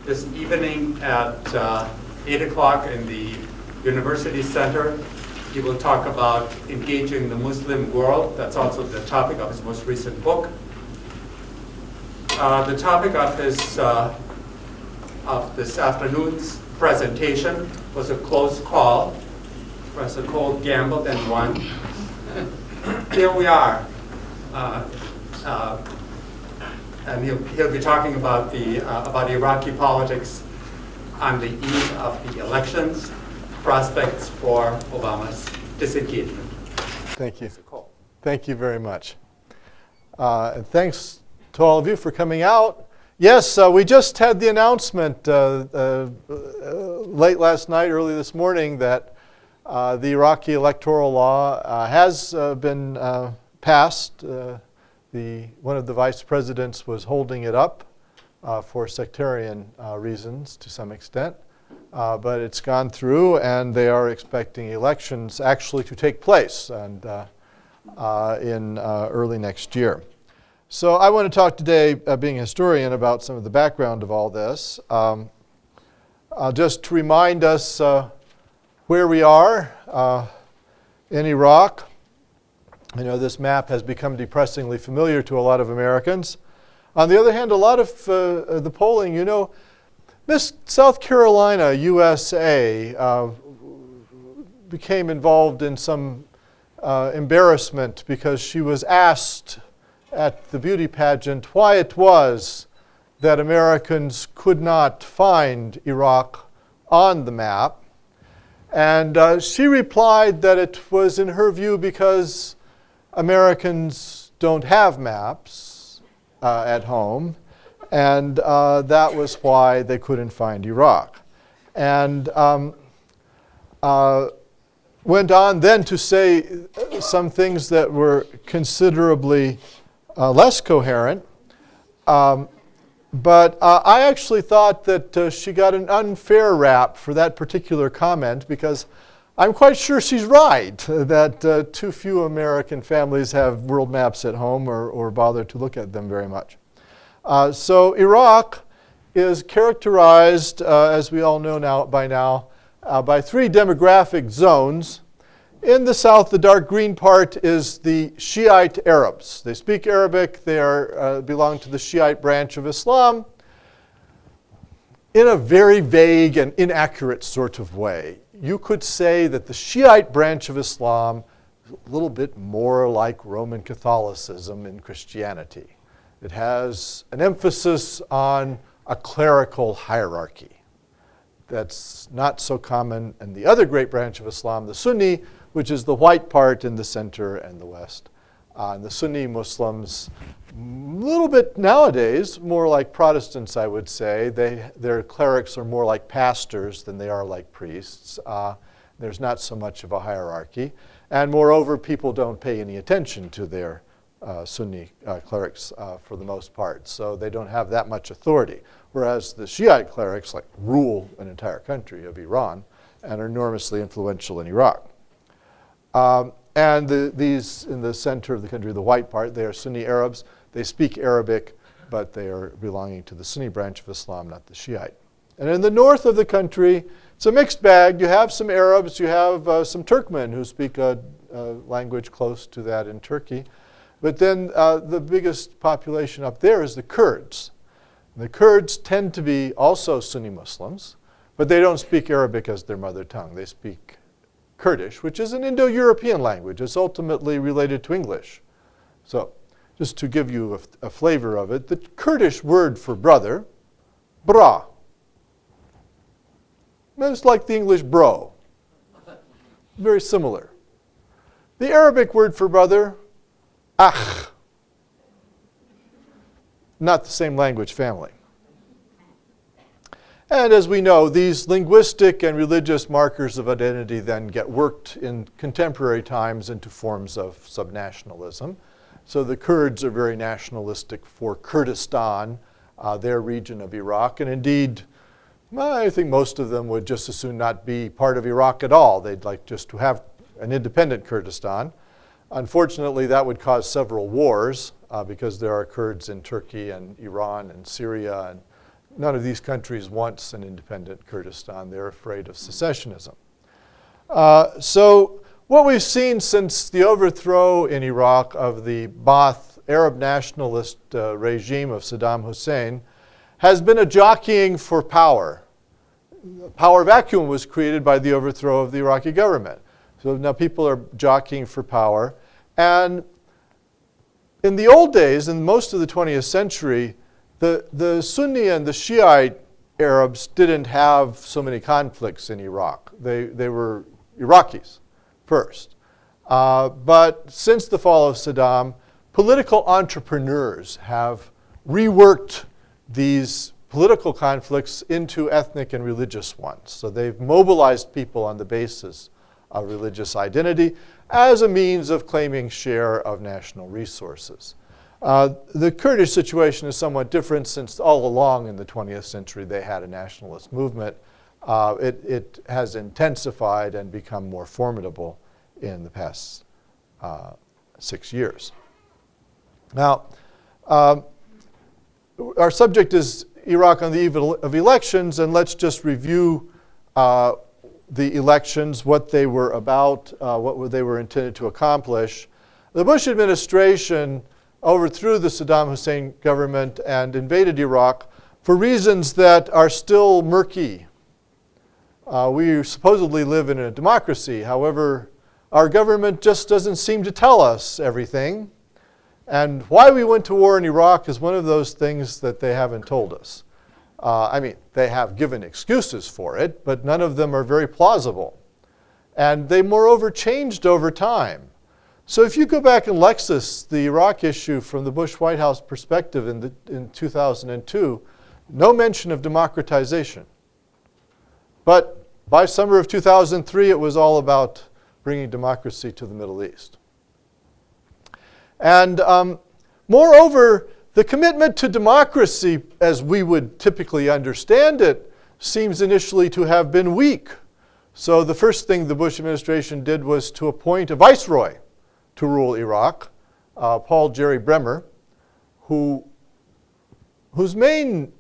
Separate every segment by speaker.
Speaker 1: this evening at 8 o'clock in the University Center. He will talk about engaging the Muslim world. That's also the topic of his most recent book. The topic of this afternoon's presentation was a close call. Professor Cole gambled and won. Here we are. And he'll be talking about Iraqi politics on the eve of the elections, prospects for Obama's disengagement.
Speaker 2: Thank you. Thank you very much. And thanks to all of you for coming out. Yes, we just had the announcement late last night, early this morning, that the Iraqi electoral law has been passed. One of the vice presidents was holding it up for sectarian reasons to some extent. But it's gone through, and they are expecting elections actually to take place and, in early next year. So I want to talk today, being a historian, about some of the background of all this. Just to remind us where we are in Iraq. I know this map has become depressingly familiar to a lot of Americans. On the other hand, a lot of the polling, you know, Miss South Carolina, USA, became involved in some embarrassment because she was asked at the beauty pageant why it was that Americans could not find Iraq on the map. And she replied that it was, in her view, because Americans don't have maps at home, and that was why they couldn't find Iraq. And went on then to say some things that were considerably less coherent. But I actually thought that she got an unfair rap for that particular comment, because I'm quite sure she's right that too few American families have world maps at home or bother to look at them very much. So Iraq is characterized, as we all know by now, by three demographic zones. In the south, the dark green part is the Shiite Arabs. They speak Arabic. They belong to the Shiite branch of Islam in a very vague and inaccurate sort of way. You could say that the Shiite branch of Islam is a little bit more like Roman Catholicism in Christianity. It has an emphasis on a clerical hierarchy. That's not so common in the other great branch of Islam, the Sunni, which is the white part in the center and the west. And the Sunni Muslims, a little bit nowadays, more like Protestants, I would say. Their clerics are more like pastors than they are like priests. There's not so much of a hierarchy. And moreover, people don't pay any attention to their Sunni clerics for the most part. So they don't have that much authority. Whereas the Shiite clerics rule an entire country of Iran and are enormously influential in Iraq. And these in the center of the country, the white part, they are Sunni Arabs. They speak Arabic, but they are belonging to the Sunni branch of Islam, not the Shiite. And in the north of the country, it's a mixed bag. You have some Arabs, you have some Turkmen who speak a language close to that in Turkey. But then the biggest population up there is the Kurds. And the Kurds tend to be also Sunni Muslims, but they don't speak Arabic as their mother tongue. They speak Kurdish, which is an Indo-European language. It's ultimately related to English. So just to give you a flavor of it, the Kurdish word for brother, bra. It's like the English bro. Very similar. The Arabic word for brother, akh. Not the same language family. And as we know, these linguistic and religious markers of identity then get worked in contemporary times into forms of subnationalism. So the Kurds are very nationalistic for Kurdistan, their region of Iraq. And indeed, I think most of them would just as soon not be part of Iraq at all. They'd like just to have an independent Kurdistan. Unfortunately, that would cause several wars because there are Kurds in Turkey and Iran and Syria and none of these countries wants an independent Kurdistan. They're afraid of secessionism. So what we've seen since the overthrow in Iraq of the Ba'ath Arab nationalist regime of Saddam Hussein has been a jockeying for power. A power vacuum was created by the overthrow of the Iraqi government. So now people are jockeying for power. And in the old days, in most of the 20th century, the Sunni and the Shiite Arabs didn't have so many conflicts in Iraq. They were Iraqis first. But since the fall of Saddam, political entrepreneurs have reworked these political conflicts into ethnic and religious ones. So they've mobilized people on the basis of religious identity as a means of claiming share of national resources. The Kurdish situation is somewhat different since all along in the 20th century they had a nationalist movement. It has intensified and become more formidable in the past 6 years. Now, our subject is Iraq on the eve of elections, and let's just review the elections, what they were about, what they were intended to accomplish. The Bush administration overthrew the Saddam Hussein government and invaded Iraq for reasons that are still murky. We supposedly live in a democracy. However, our government just doesn't seem to tell us everything. And why we went to war in Iraq is one of those things that they haven't told us. I mean, they have given excuses for it, but none of them are very plausible. And they, moreover, changed over time. So if you go back and Lexis the Iraq issue from the Bush White House perspective in 2002, no mention of democratization. But by summer of 2003, it was all about bringing democracy to the Middle East. And moreover, the commitment to democracy, as we would typically understand it, seems initially to have been weak. So the first thing the Bush administration did was to appoint a viceroy to rule Iraq, Paul Jerry Bremer, whose main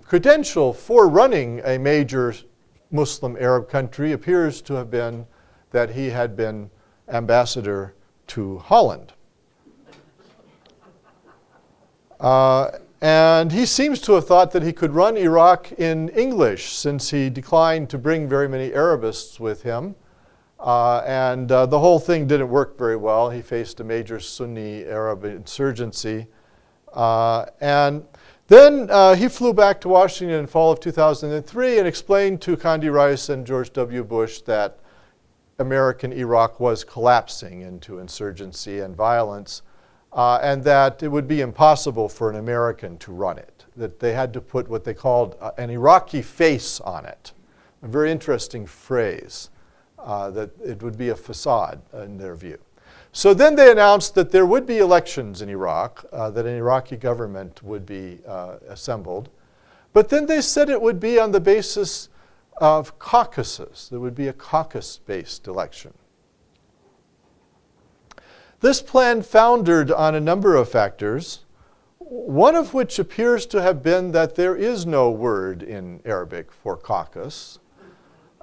Speaker 2: credential for running a major Muslim Arab country appears to have been that he had been ambassador to Holland. And he seems to have thought that he could run Iraq in English, since he declined to bring very many Arabists with him. And the whole thing didn't work very well. He faced a major Sunni Arab insurgency. And then he flew back to Washington in fall of 2003 and explained to Condi Rice and George W. Bush that American Iraq was collapsing into insurgency and violence, and that it would be impossible for an American to run it, that they had to put what they called an Iraqi face on it. A very interesting phrase, that it would be a facade in their view. So then they announced that there would be elections in Iraq, that an Iraqi government would be assembled. But then they said it would be on the basis of caucuses. There would be a caucus-based election. This plan foundered on a number of factors, one of which appears to have been that there is no word in Arabic for caucus,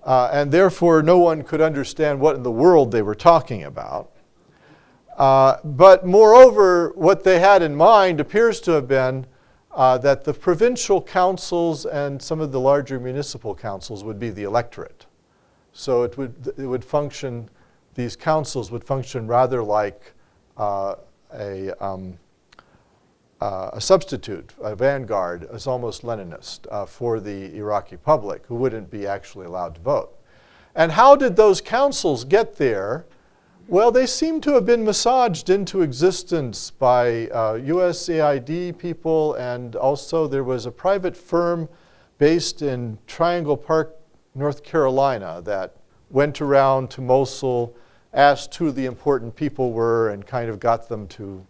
Speaker 2: and therefore no one could understand what in the world they were talking about. But moreover, what they had in mind appears to have been that the provincial councils and some of the larger municipal councils would be the electorate. So it would function, these councils would function rather like a substitute, a vanguard, as almost Leninist, for the Iraqi public, who wouldn't be actually allowed to vote. And how did those councils get there? Well, they seem to have been massaged into existence by USAID people, and also there was a private firm based in Triangle Park, North Carolina, that went around to Mosul, asked who the important people were, and kind of got them to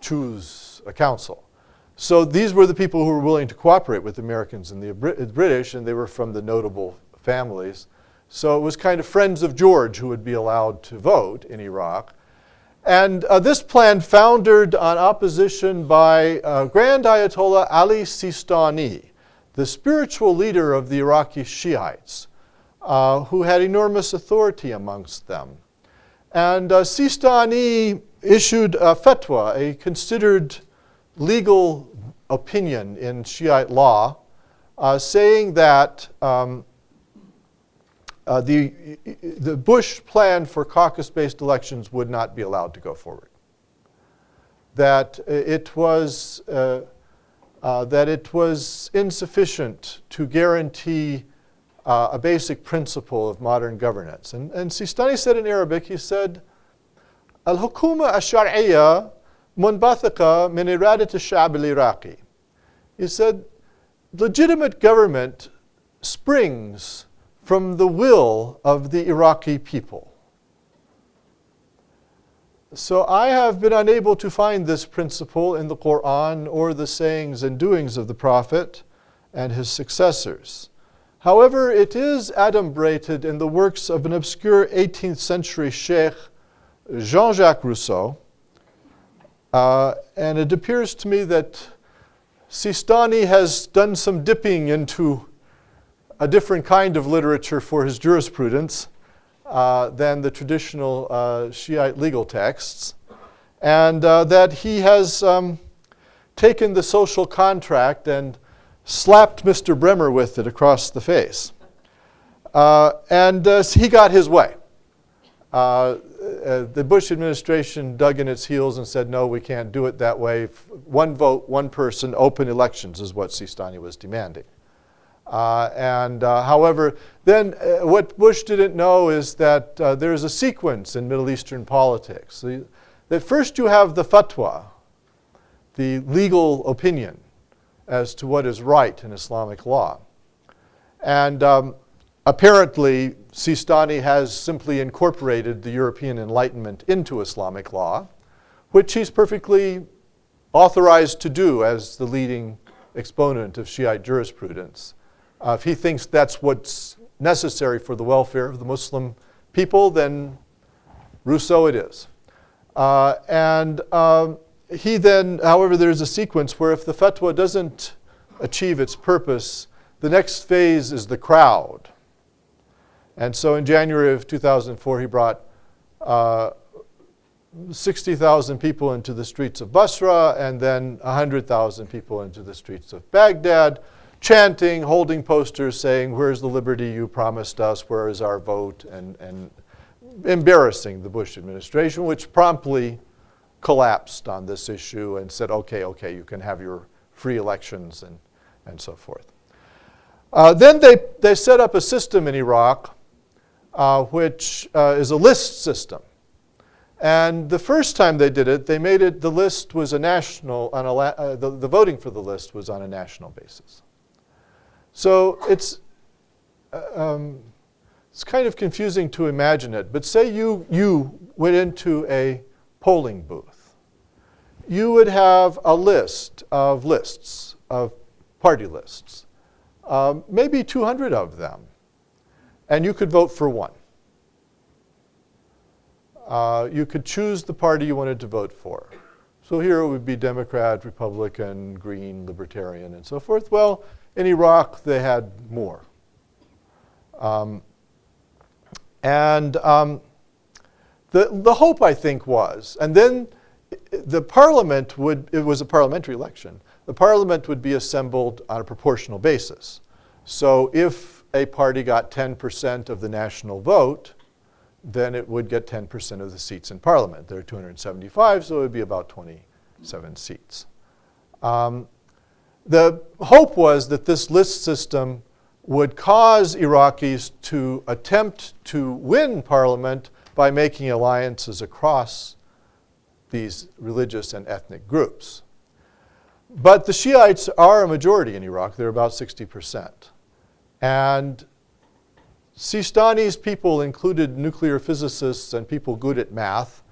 Speaker 2: choose a council. So these were the people who were willing to cooperate with Americans and the British, and they were from the notable families. So it was kind of friends of George who would be allowed to vote in Iraq. And this plan foundered on opposition by Grand Ayatollah Ali Sistani, the spiritual leader of the Iraqi Shiites, who had enormous authority amongst them. And Sistani issued a fatwa, a considered legal opinion in Shiite law, saying that the Bush plan for caucus-based elections would not be allowed to go forward. That it was insufficient to guarantee a basic principle of modern governance. And Sistani said in Arabic, he said, "Al-hukuma al-shar'iyya munbathiqa min iradat al-sha'b al-Iraqi." He said, legitimate government springs from the will of the Iraqi people. So I have been unable to find this principle in the Quran or the sayings and doings of the Prophet and his successors. However, it is adumbrated in the works of an obscure 18th century sheikh, Jean-Jacques Rousseau, and it appears to me that Sistani has done some dipping into a different kind of literature for his jurisprudence than the traditional Shiite legal texts, and that he has taken the social contract and slapped Mr. Bremer with it across the face. And he got his way. The Bush administration dug in its heels and said, no, we can't do it that way. One vote, one person, open elections is what Sistani was demanding. However, then what Bush didn't know is that there's a sequence in Middle Eastern politics. That first you have the fatwa, the legal opinion as to what is right in Islamic law. And apparently, Sistani has simply incorporated the European Enlightenment into Islamic law, which he's perfectly authorized to do as the leading exponent of Shiite jurisprudence. If he thinks that's what's necessary for the welfare of the Muslim people, then Rousseau it is. He then, however, there's a sequence where if the fatwa doesn't achieve its purpose, the next phase is the crowd. And so in January of 2004, he brought 60,000 people into the streets of Basra and then 100,000 people into the streets of Baghdad, chanting, holding posters saying, where's the liberty you promised us, where is our vote, and embarrassing the Bush administration, which promptly collapsed on this issue and said, okay, you can have your free elections and so forth. Then they set up a system in Iraq which is a list system. And the first time they did it, they made it, the list was a national, the voting for the list was on a national basis. So it's kind of confusing to imagine it, but say you went into a polling booth. You would have a list of lists, of party lists, maybe 200 of them, and you could vote for one. You could choose the party you wanted to vote for. So here it would be Democrat, Republican, Green, Libertarian, and so forth. Well, in Iraq, they had more. The hope, I think, was, and then the parliament it was a parliamentary election, the parliament would be assembled on a proportional basis. So if a party got 10% of the national vote, then it would get 10% of the seats in parliament. There are 275, so it would be about 27 seats. The hope was that this list system would cause Iraqis to attempt to win parliament by making alliances across these religious and ethnic groups. But the Shiites are a majority in Iraq. They're about 60%. And Sistani's people included nuclear physicists and people good at math.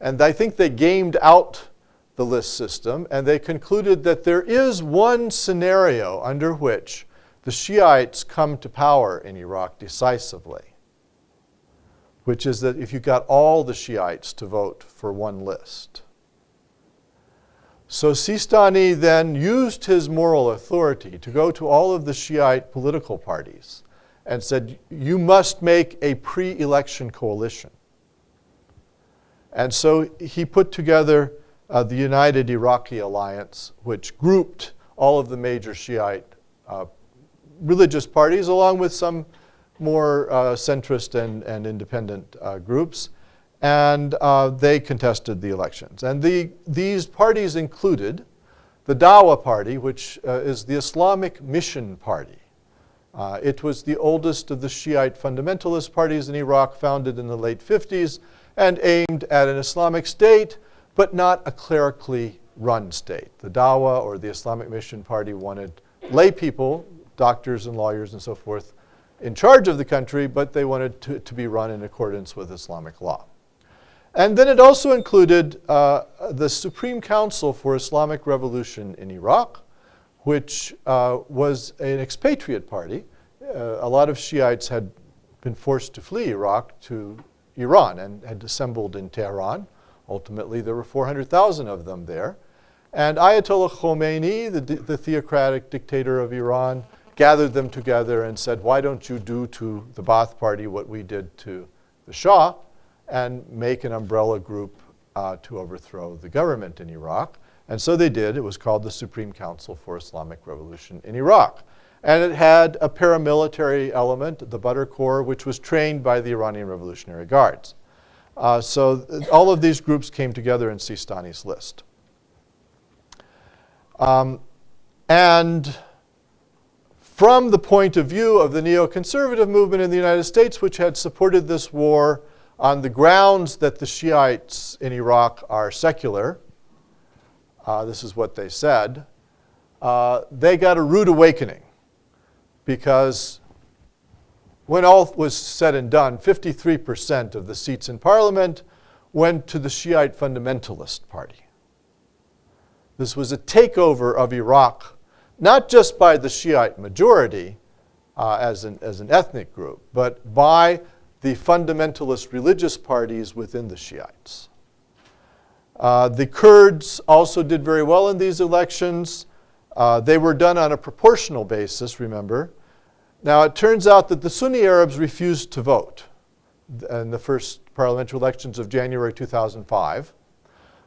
Speaker 2: And I think they gamed out the list system. And they concluded that there is one scenario under which the Shiites come to power in Iraq decisively, which is that if you got all the Shiites to vote for one list. So Sistani then used his moral authority to go to all of the Shiite political parties and said, you must make a pre-election coalition. And so he put together the United Iraqi Alliance, which grouped all of the major Shiite religious parties, along with some more centrist and independent groups. And they contested the elections. And these parties included the Dawa Party, which is the Islamic Mission Party. It was the oldest of the Shiite fundamentalist parties in Iraq, founded in the late 50s, and aimed at an Islamic state, but not a clerically run state. The Dawa, or the Islamic Mission Party, wanted lay people, doctors and lawyers and so forth, in charge of the country, but they wanted to be run in accordance with Islamic law. And then it also included the Supreme Council for Islamic Revolution in Iraq, which was an expatriate party. A lot of Shiites had been forced to flee Iraq to Iran and had assembled in Tehran. Ultimately, there were 400,000 of them there. And Ayatollah Khomeini, the theocratic dictator of Iran, gathered them together and said, why don't you do to the Ba'ath Party what we did to the Shah, and make an umbrella group to overthrow the government in Iraq. And so they did. It was called the Supreme Council for Islamic Revolution in Iraq. And it had a paramilitary element, the Badr Corps, which was trained by the Iranian Revolutionary Guards. So all of these groups came together in Sistani's list. And from the point of view of the neoconservative movement in the United States, which had supported this war on the grounds that the Shiites in Iraq are secular, this is what they said, they got a rude awakening, because when all was said and done, 53% of the seats in parliament went to the Shiite fundamentalist party. This was a takeover of Iraq, not just by the Shiite majority as an ethnic group, but by the fundamentalist religious parties within the Shiites. The Kurds also did very well in these elections. They were done on a proportional basis, remember. Now, it turns out that the Sunni Arabs refused to vote in the first parliamentary elections of January 2005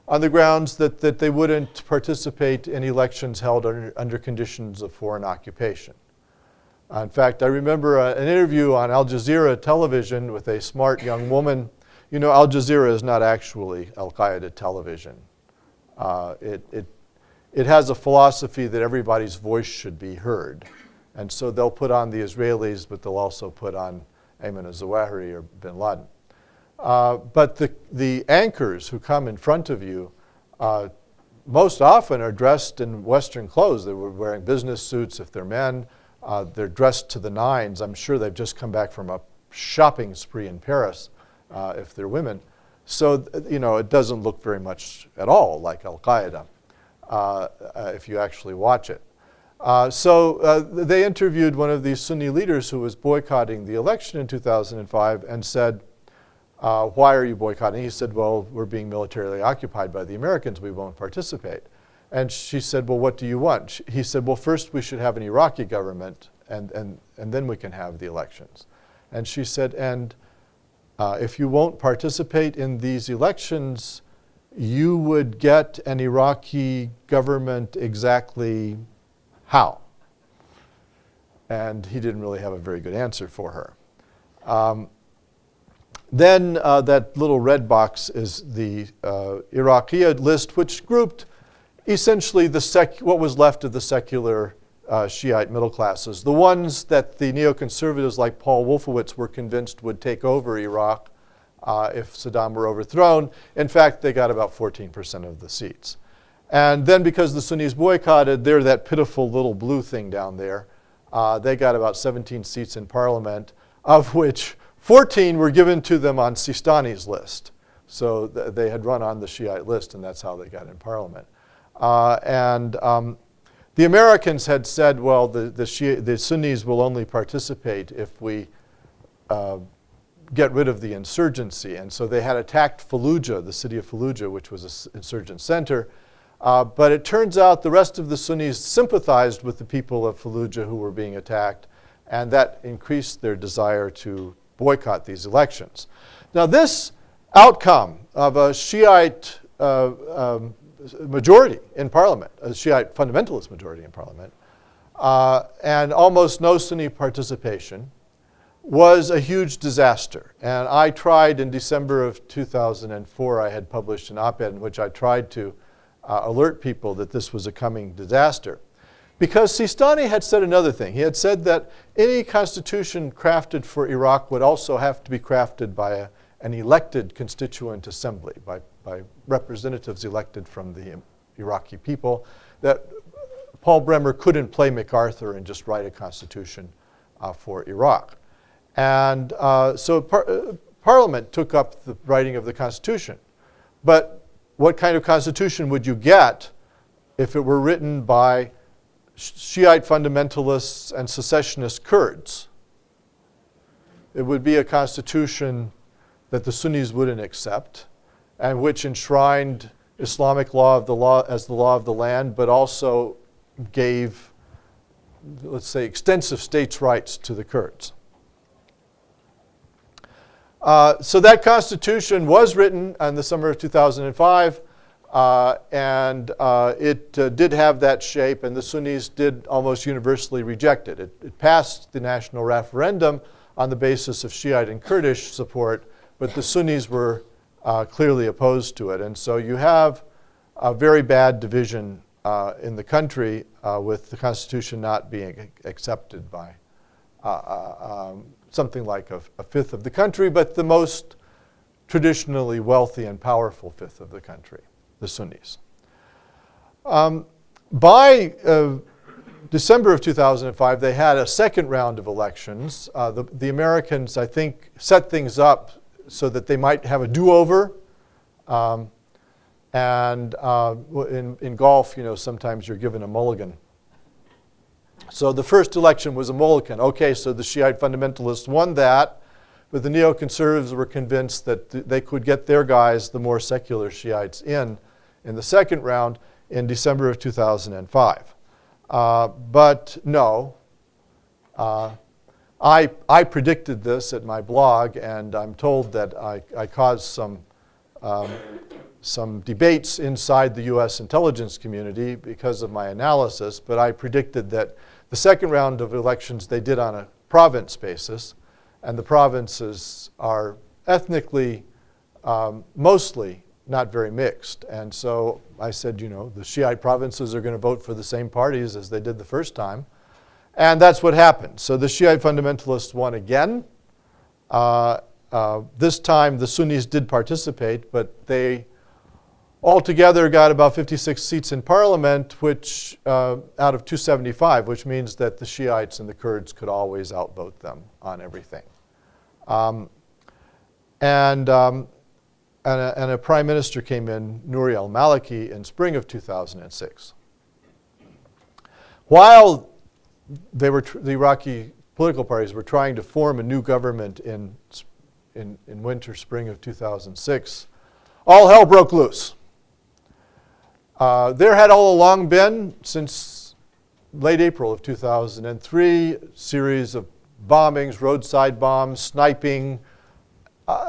Speaker 2: on the grounds that they wouldn't participate in elections held under conditions of foreign occupation. In fact, I remember an interview on Al Jazeera television with a smart young woman. You know, Al Jazeera is not actually Al-Qaeda television. It has a philosophy that everybody's voice should be heard. And so they'll put on the Israelis, but they'll also put on Ayman al-Zawahiri or bin Laden. But the anchors who come in front of you most often are dressed in Western clothes. They were wearing business suits if they're men. They're dressed to the nines. I'm sure they've just come back from a shopping spree in Paris if they're women. So, you know, it doesn't look very much at all like Al-Qaeda if you actually watch it. So they interviewed one of these Sunni leaders who was boycotting the election in 2005 and said, why are you boycotting? He said, well, we're being militarily occupied by the Americans. We won't participate. And she said, well, what do you want? He said, well, first we should have an Iraqi government, and then we can have the elections. And she said, and if you won't participate in these elections, you would get an Iraqi government exactly how? And he didn't really have a very good answer for her. Then that little red box is the Iraqi list, which grouped essentially what was left of the secular Shiite middle classes, the ones that the neoconservatives like Paul Wolfowitz were convinced would take over Iraq if Saddam were overthrown. In fact, they got about 14% of the seats. And then because the Sunnis boycotted, they're that pitiful little blue thing down there. They got about 17 seats in parliament, of which 14 were given to them on Sistani's list. So they had run on the Shiite list, and that's how they got in parliament. The Americans had said, well, the Sunnis will only participate if we get rid of the insurgency. And so they had attacked Fallujah, the city of Fallujah, which was an insurgent center. But it turns out the rest of the Sunnis sympathized with the people of Fallujah who were being attacked, and that increased their desire to boycott these elections. Now this outcome of a Shiite majority in parliament, a Shiite fundamentalist majority in parliament, and almost no Sunni participation, was a huge disaster. And I tried in December of 2004, I had published an op-ed in which I tried to alert people that this was a coming disaster. Because Sistani had said another thing. He had said that any constitution crafted for Iraq would also have to be crafted by an elected constituent assembly, by representatives elected from the Iraqi people, that Paul Bremer couldn't play MacArthur and just write a constitution for Iraq. And so Parliament took up the writing of the Constitution. But what kind of constitution would you get if it were written by Shiite fundamentalists and secessionist Kurds? It would be a constitution that the Sunnis wouldn't accept, and which enshrined Islamic law as the law of the land, but also gave, let's say, extensive states' rights to the Kurds. So that constitution was written in the summer of 2005, and it did have that shape, and the Sunnis did almost universally reject it. It passed the national referendum on the basis of Shiite and Kurdish support, but the Sunnis were clearly opposed to it. And so you have a very bad division in the country with the Constitution not being accepted by something like a fifth of the country, but the most traditionally wealthy and powerful fifth of the country, the Sunnis. By December of 2005, they had a second round of elections. The Americans, I think, set things up so that they might have a do-over. And in golf, you know, sometimes you're given a mulligan. So the first election was a mulligan. Okay, so the Shiite fundamentalists won that, but the neoconservatives were convinced that they could get their guys, the more secular Shiites, in the second round in December of 2005. But no, I predicted this at my blog, and I'm told that I caused some debates inside the U.S. intelligence community because of my analysis, but I predicted that the second round of elections they did on a province basis, and the provinces are ethnically mostly not very mixed. And so I said, you know, the Shiite provinces are going to vote for the same parties as they did the first time. And that's what happened. So the Shiite fundamentalists won again. This time the Sunnis did participate, but they altogether got about 56 seats in parliament, which out of 275, which means that the Shiites and the Kurds could always outvote them on everything. And a prime minister came in, Nouri al-Maliki, in spring of 2006. While the Iraqi political parties were trying to form a new government in winter, spring of 2006, all hell broke loose. There had all along been, since late April of 2003, series of bombings, roadside bombs, sniping,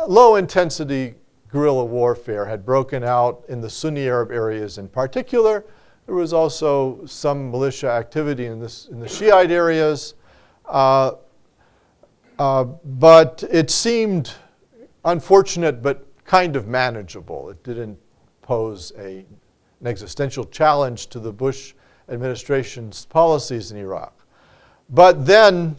Speaker 2: low-intensity guerrilla warfare had broken out in the Sunni Arab areas in particular. There was also some militia activity in the Shiite areas. But it seemed unfortunate but kind of manageable. It didn't pose an existential challenge to the Bush administration's policies in Iraq. But then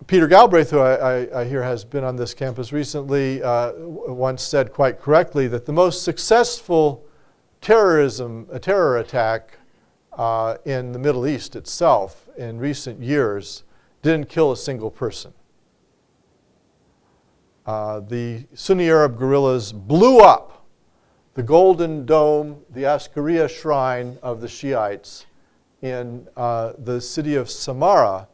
Speaker 2: Peter Galbraith, who I hear has been on this campus recently, once said quite correctly that the most successful terror attack in the Middle East itself in recent years didn't kill a single person. The Sunni Arab guerrillas blew up the Golden Dome, the Askaria shrine of the Shiites in the city of Samarra,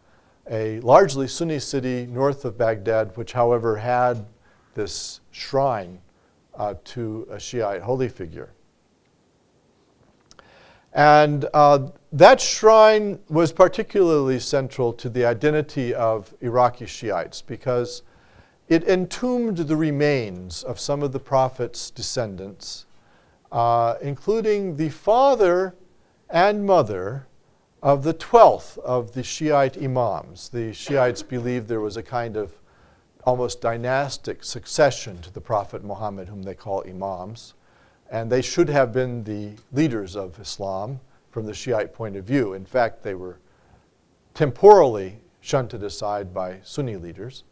Speaker 2: a largely Sunni city north of Baghdad, which, however, had this shrine to a Shiite holy figure. And that shrine was particularly central to the identity of Iraqi Shiites because it entombed the remains of some of the Prophet's descendants, including the father and mother of the 12th of the Shiite imams. The Shiites believed there was a kind of almost dynastic succession to the Prophet Muhammad, whom they call imams. And they should have been the leaders of Islam from the Shiite point of view. In fact, they were temporally shunted aside by Sunni leaders.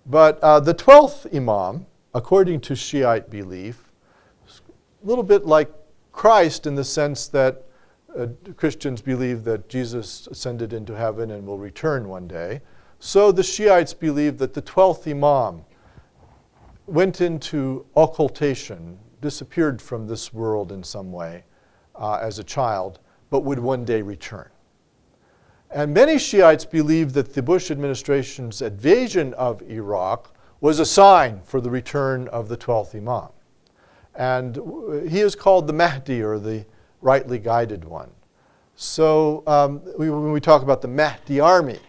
Speaker 2: But the 12th imam, according to Shiite belief, is a little bit like Christ in the sense that Christians believe that Jesus ascended into heaven and will return one day. So the Shiites believe that the 12th imam went into occultation, disappeared from this world in some way as a child, but would one day return. And many Shiites believe that the Bush administration's invasion of Iraq was a sign for the return of the 12th imam. And he is called the Mahdi, or the rightly guided one. So when we talk about the Mahdi army,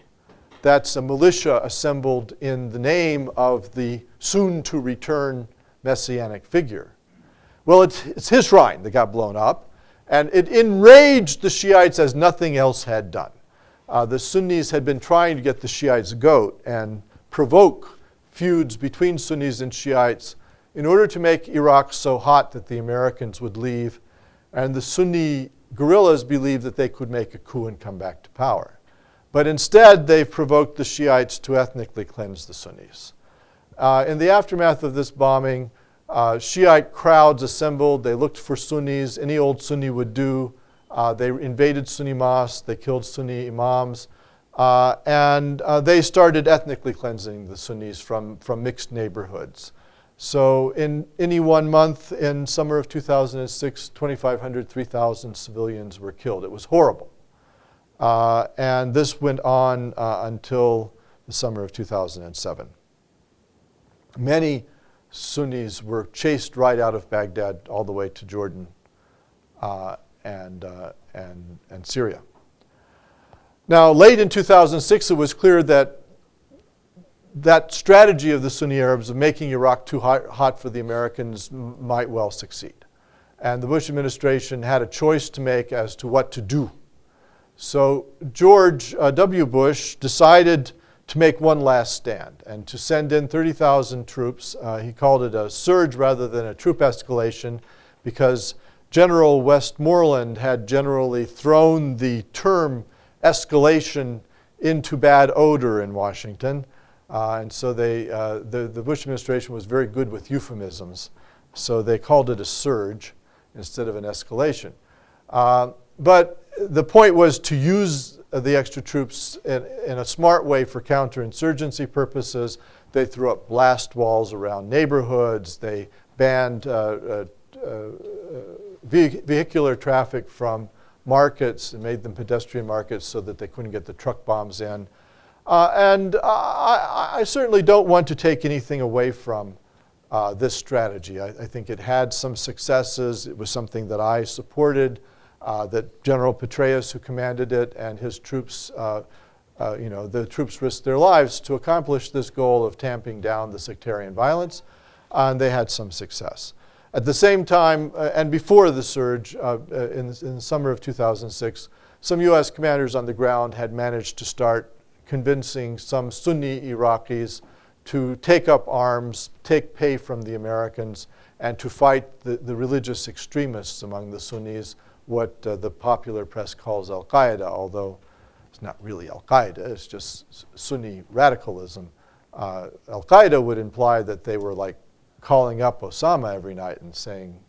Speaker 2: that's a militia assembled in the name of the soon-to-return messianic figure. Well, it's his shrine that got blown up, and it enraged the Shiites as nothing else had done. The Sunnis had been trying to get the Shiites goat and provoke feuds between Sunnis and Shiites in order to make Iraq so hot that the Americans would leave, and the Sunni guerrillas believed that they could make a coup and come back to power. But instead, they provoked the Shiites to ethnically cleanse the Sunnis. In the aftermath of this bombing, Shiite crowds assembled. They looked for Sunnis. Any old Sunni would do. They invaded Sunni mosques. They killed Sunni imams. And they started ethnically cleansing the Sunnis from mixed neighborhoods. So in any one month in summer of 2006, 2,500, 3,000 civilians were killed. It was horrible. And this went on until the summer of 2007. Many Sunnis were chased right out of Baghdad all the way to Jordan and Syria. Now, late in 2006, it was clear that that strategy of the Sunni Arabs of making Iraq too hot for the Americans might well succeed. And the Bush administration had a choice to make as to what to do. So George W. Bush decided to make one last stand and to send in 30,000 troops. He called it a surge rather than a troop escalation because General Westmoreland had generally thrown the term escalation into bad odor in Washington. And so the Bush administration was very good with euphemisms. So they called it a surge instead of an escalation. But the point was to use the extra troops in a smart way for counterinsurgency purposes. They threw up blast walls around neighborhoods. They banned vehicular traffic from markets and made them pedestrian markets so that they couldn't get the truck bombs in. And I certainly don't want to take anything away from this strategy. I think it had some successes. It was something that I supported, that General Petraeus, who commanded it, and his troops, the troops risked their lives to accomplish this goal of tamping down the sectarian violence, and they had some success. At the same time, and before the surge, in the summer of 2006, some U.S. commanders on the ground had managed to start convincing some Sunni Iraqis to take up arms, take pay from the Americans, and to fight the religious extremists among the Sunnis, what the popular press calls al-Qaeda, although it's not really al-Qaeda, it's just Sunni radicalism. Al-Qaeda would imply that they were like calling up Osama every night and saying,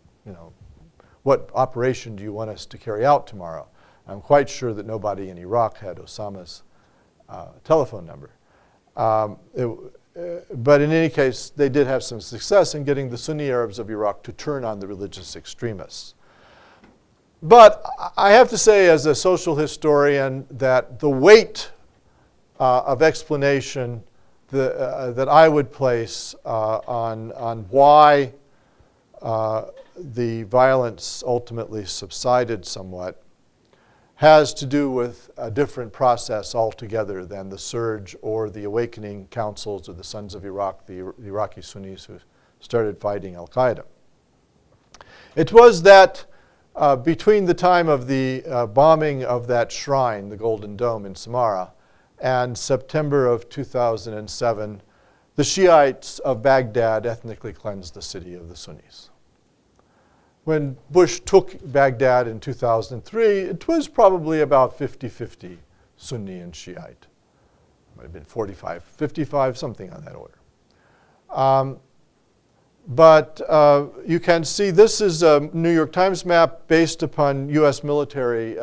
Speaker 2: what operation do you want us to carry out tomorrow? I'm quite sure that nobody in Iraq had Osama's telephone number. But in any case, they did have some success in getting the Sunni Arabs of Iraq to turn on the religious extremists. But I have to say, as a social historian, that the weight of explanation that I would place on why the violence ultimately subsided somewhat has to do with a different process altogether than the surge or the awakening councils of the Sons of Iraq, the Iraqi Sunnis who started fighting al-Qaeda. It was that between the time of the bombing of that shrine, the Golden Dome in Samarra, and September of 2007, the Shiites of Baghdad ethnically cleansed the city of the Sunnis. When Bush took Baghdad in 2003, it was probably about 50-50 Sunni and Shiite. Might have been 45-55, something on that order. But you can see this is a New York Times map based upon US military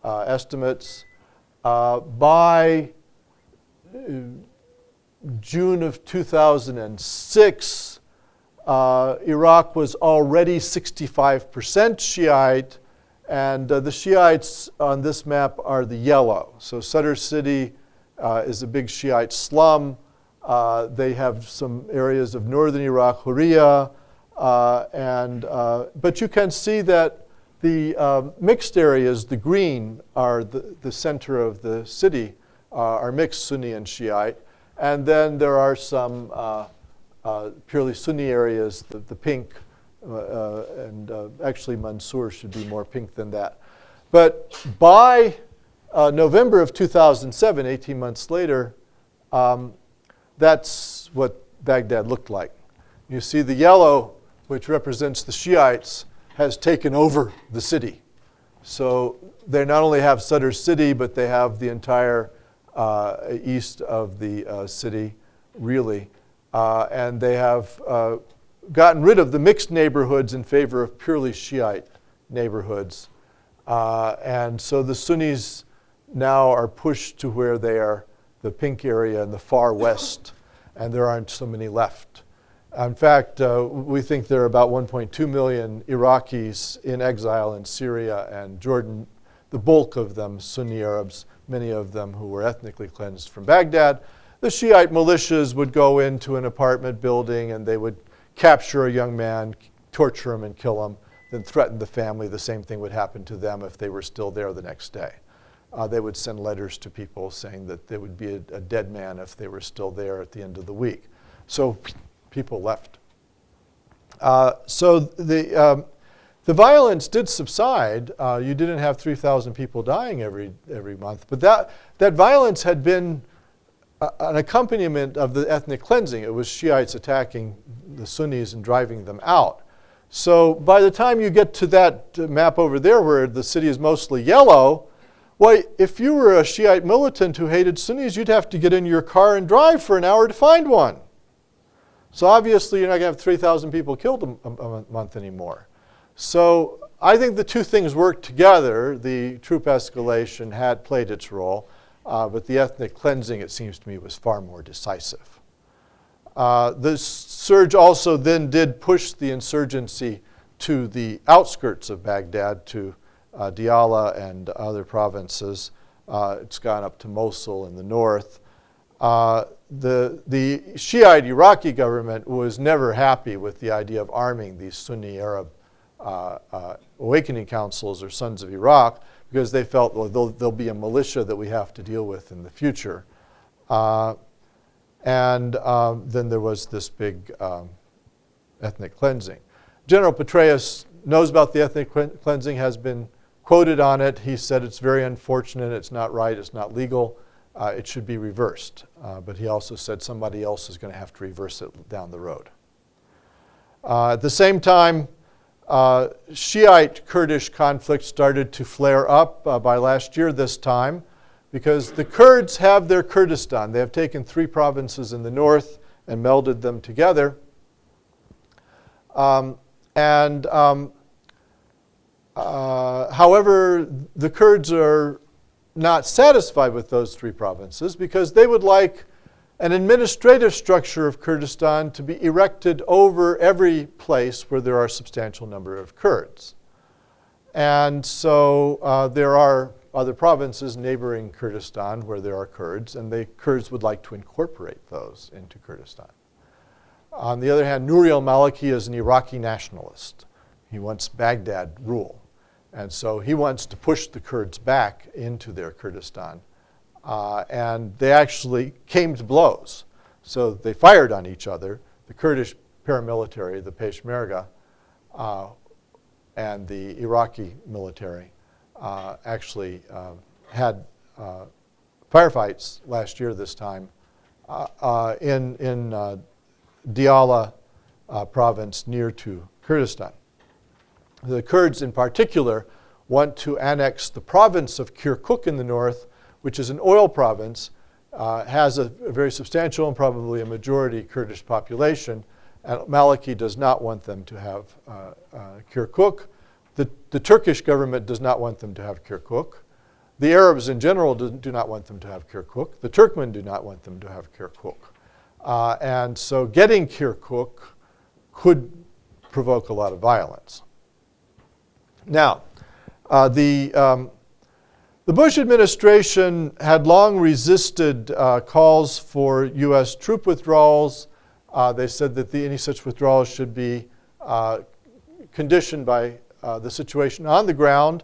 Speaker 2: estimates. By June of 2006, Iraq was already 65% Shiite, and the Shiites on this map are the yellow. So Sadr City is a big Shiite slum. They have some areas of northern Iraq, Hurriya, but you can see that the mixed areas, the green, are the center of the city, are mixed Sunni and Shiite. And then there are some purely Sunni areas, the pink, and actually Mansour should be more pink than that. But by November of 2007, 18 months later, that's what Baghdad looked like. You see the yellow, which represents the Shiites, has taken over the city. So they not only have Sadr City, but they have the entire east of the city, really. And they have gotten rid of the mixed neighborhoods in favor of purely Shiite neighborhoods. And so the Sunnis now are pushed to where they are the pink area in the far west, and there aren't so many left. In fact, we think there are about 1.2 million Iraqis in exile in Syria and Jordan, the bulk of them Sunni Arabs, many of them who were ethnically cleansed from Baghdad. The Shiite militias would go into an apartment building and they would capture a young man, torture him and kill him, then threaten the family. The same thing would happen to them if they were still there the next day. They would send letters to people saying that there would be a dead man if they were still there at the end of the week. So people left. So the violence did subside. You didn't have 3,000 people dying every month, but that violence had been an accompaniment of the ethnic cleansing. It was Shiites attacking the Sunnis and driving them out. So by the time you get to that map over there where the city is mostly yellow, well, if you were a Shiite militant who hated Sunnis, you'd have to get in your car and drive for an hour to find one. So obviously you're not going to have 3,000 people killed a month anymore. So I think the two things worked together. The troop escalation had played its role, but the ethnic cleansing, it seems to me, was far more decisive. The surge also then did push the insurgency to the outskirts of Baghdad, to Diyala and other provinces. It's gone up to Mosul in the north. The Shiite Iraqi government was never happy with the idea of arming these Sunni Arab awakening councils or Sons of Iraq, because they felt, well, there'll be a militia that we have to deal with in the future. And then there was this big ethnic cleansing. General Petraeus knows about the ethnic cleansing, has been quoted on it. He said it's very unfortunate, it's not right, it's not legal, it should be reversed. But he also said somebody else is going to have to reverse it down the road. At the same time, Shiite Kurdish conflict started to flare up by last year this time, because the Kurds have their Kurdistan. They have taken 3 provinces in the north and melded them together. However, the Kurds are not satisfied with those 3 provinces because they would like an administrative structure of Kurdistan to be erected over every place where there are a substantial number of Kurds. And so there are other provinces neighboring Kurdistan where there are Kurds, and the Kurds would like to incorporate those into Kurdistan. On the other hand, Nouri al-Maliki is an Iraqi nationalist. He wants Baghdad rule. And so he wants to push the Kurds back into their Kurdistan. And they actually came to blows. So they fired on each other. The Kurdish paramilitary, the Peshmerga, and the Iraqi military actually had firefights last year this time in Diyala province near to Kurdistan. The Kurds in particular want to annex the province of Kirkuk in the north, which is an oil province, has a very substantial and probably a majority Kurdish population. And Maliki does not want them to have Kirkuk. The Turkish government does not want them to have Kirkuk. The Arabs in general do not want them to have Kirkuk. The Turkmen do not want them to have Kirkuk. And so getting Kirkuk could provoke a lot of violence. Now, the Bush administration had long resisted calls for U.S. troop withdrawals. They said that any such withdrawals should be conditioned by the situation on the ground.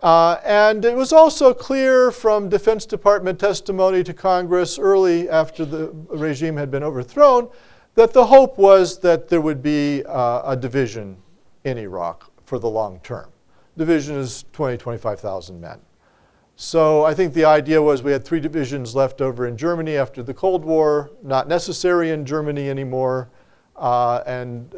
Speaker 2: And it was also clear from Defense Department testimony to Congress early after the regime had been overthrown that the hope was that there would be a division in Iraq for the long term. Division is 20, 25,000 men. So I think the idea was we had 3 divisions left over in Germany after the Cold War, not necessary in Germany anymore. And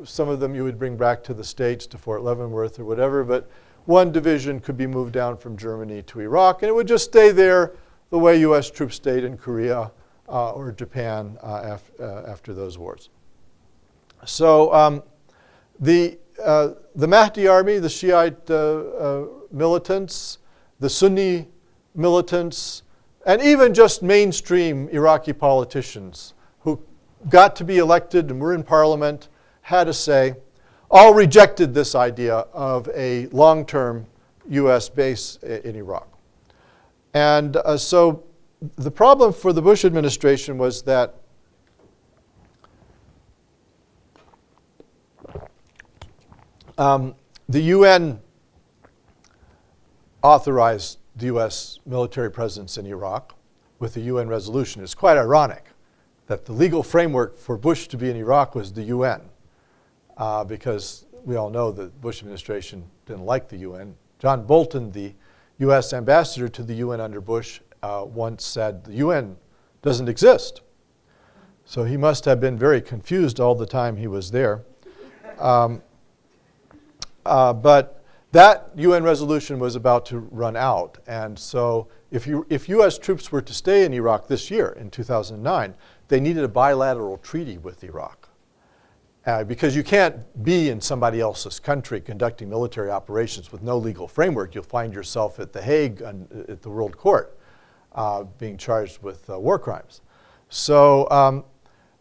Speaker 2: some of them you would bring back to the States, to Fort Leavenworth or whatever. But 1 division could be moved down from Germany to Iraq, and it would just stay there the way U.S. troops stayed in Korea or Japan after those wars. So the Mahdi army, the Shiite militants, the Sunni militants, and even just mainstream Iraqi politicians who got to be elected and were in parliament, had a say, all rejected this idea of a long-term U.S. base in Iraq. And so the problem for the Bush administration was that the UN authorized the U.S. military presence in Iraq with the UN resolution. It's quite ironic that the legal framework for Bush to be in Iraq was the UN, because we all know the Bush administration didn't like the UN. John Bolton, the U.S. ambassador to the UN under Bush, once said the UN doesn't exist. So he must have been very confused all the time he was there. But that UN resolution was about to run out. And so if U.S. troops were to stay in Iraq this year, in 2009, they needed a bilateral treaty with Iraq. Because you can't be in somebody else's country conducting military operations with no legal framework. You'll find yourself at The Hague at the World Court being charged with war crimes. So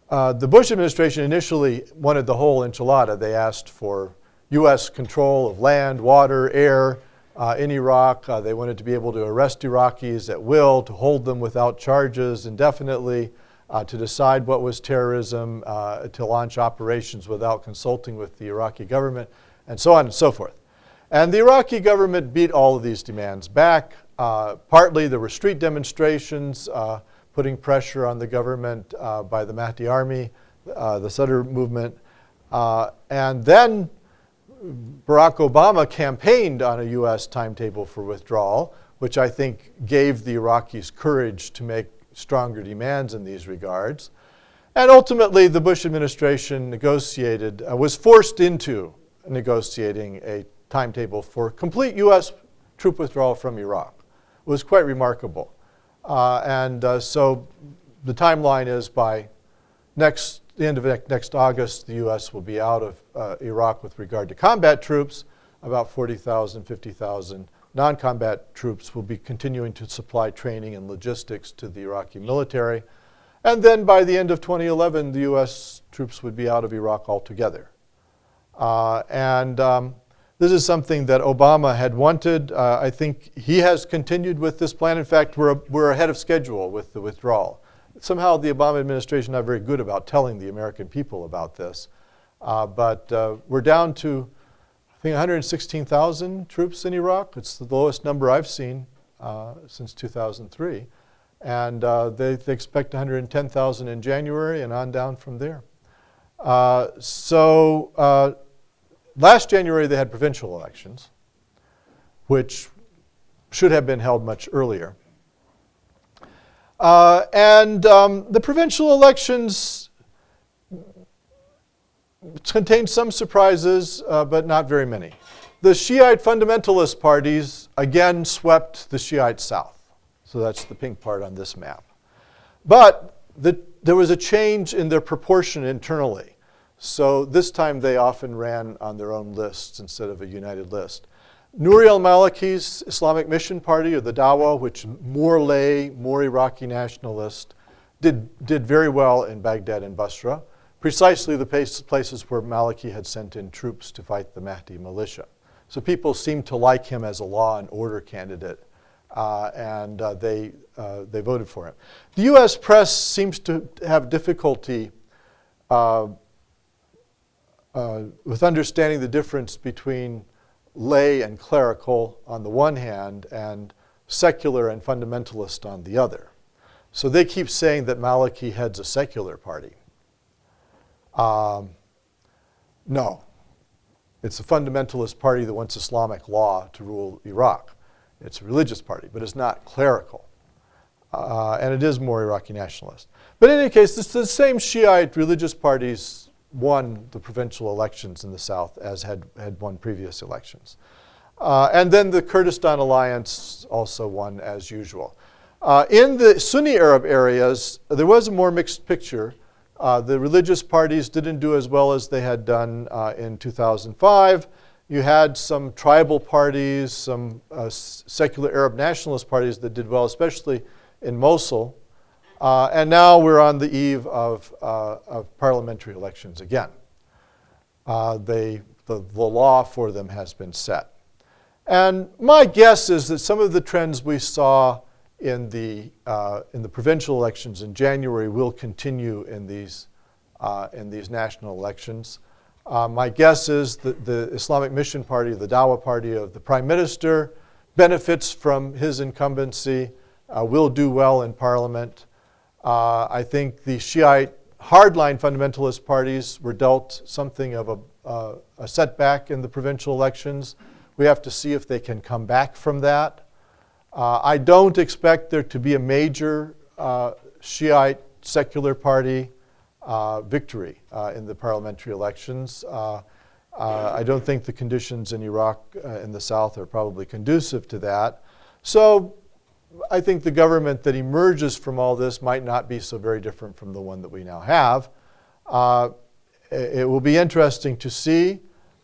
Speaker 2: the Bush administration initially wanted the whole enchilada. They asked for U.S. control of land, water, air in Iraq. They wanted to be able to arrest Iraqis at will, to hold them without charges indefinitely, to decide what was terrorism, to launch operations without consulting with the Iraqi government, and so on and so forth. And the Iraqi government beat all of these demands back. Partly there were street demonstrations putting pressure on the government by the Mahdi army, the Sadr movement. And then Barack Obama campaigned on a U.S. timetable for withdrawal, which I think gave the Iraqis courage to make stronger demands in these regards. And ultimately, the Bush administration was forced into negotiating a timetable for complete U.S. troop withdrawal from Iraq. It was quite remarkable. So the timeline is by the end of next August, the U.S. will be out of Iraq with regard to combat troops. About 40,000, 50,000 non-combat troops will be continuing to supply training and logistics to the Iraqi military. And then by the end of 2011, the U.S. troops would be out of Iraq altogether. This is something that Obama had wanted. I think he has continued with this plan. In fact, we're ahead of schedule with the withdrawal. Somehow the Obama administration not very good about telling the American people about this. But we're down to, I think, 116,000 troops in Iraq. It's the lowest number I've seen since 2003. And they expect 110,000 in January and on down from there. Last January they had provincial elections, which should have been held much earlier. The provincial elections contained some surprises, but not very many. The Shiite fundamentalist parties again swept the Shiite South. So that's the pink part on this map. But there was a change in their proportion internally. So this time they often ran on their own lists instead of a united list. Nouri al-Maliki's Islamic Mission Party, or the Dawa, which more lay, more Iraqi nationalist, did very well in Baghdad and Basra, precisely the places where Maliki had sent in troops to fight the Mahdi militia. So people seemed to like him as a law and order candidate, and they voted for him. The U.S. press seems to have difficulty with understanding the difference between lay and clerical on the one hand and secular and fundamentalist on the other. So they keep saying that Maliki heads a secular party. No. It's a fundamentalist party that wants Islamic law to rule Iraq. It's a religious party, but it's not clerical. And it is more Iraqi nationalist. But in any case, it's the same Shiite religious parties won the provincial elections in the South as had won previous elections. And then the Kurdistan Alliance also won as usual. In the Sunni Arab areas, there was a more mixed picture. The religious parties didn't do as well as they had done in 2005. You had some tribal parties, some secular Arab nationalist parties that did well, especially in Mosul. And now we're on the eve of parliamentary elections again. The law for them has been set. And my guess is that some of the trends we saw in the provincial elections in January will continue in these national elections. My guess is that the Islamic Mission Party, the Dawa party of the Prime Minister, benefits from his incumbency, will do well in Parliament. I think the Shiite hardline fundamentalist parties were dealt something of a setback in the provincial elections. We have to see if they can come back from that. I don't expect there to be a major Shiite secular party victory in the parliamentary elections. I don't think the conditions in Iraq in the South are probably conducive to that. So I think the government that emerges from all this might not be so very different from the one that we now have. It will be interesting to see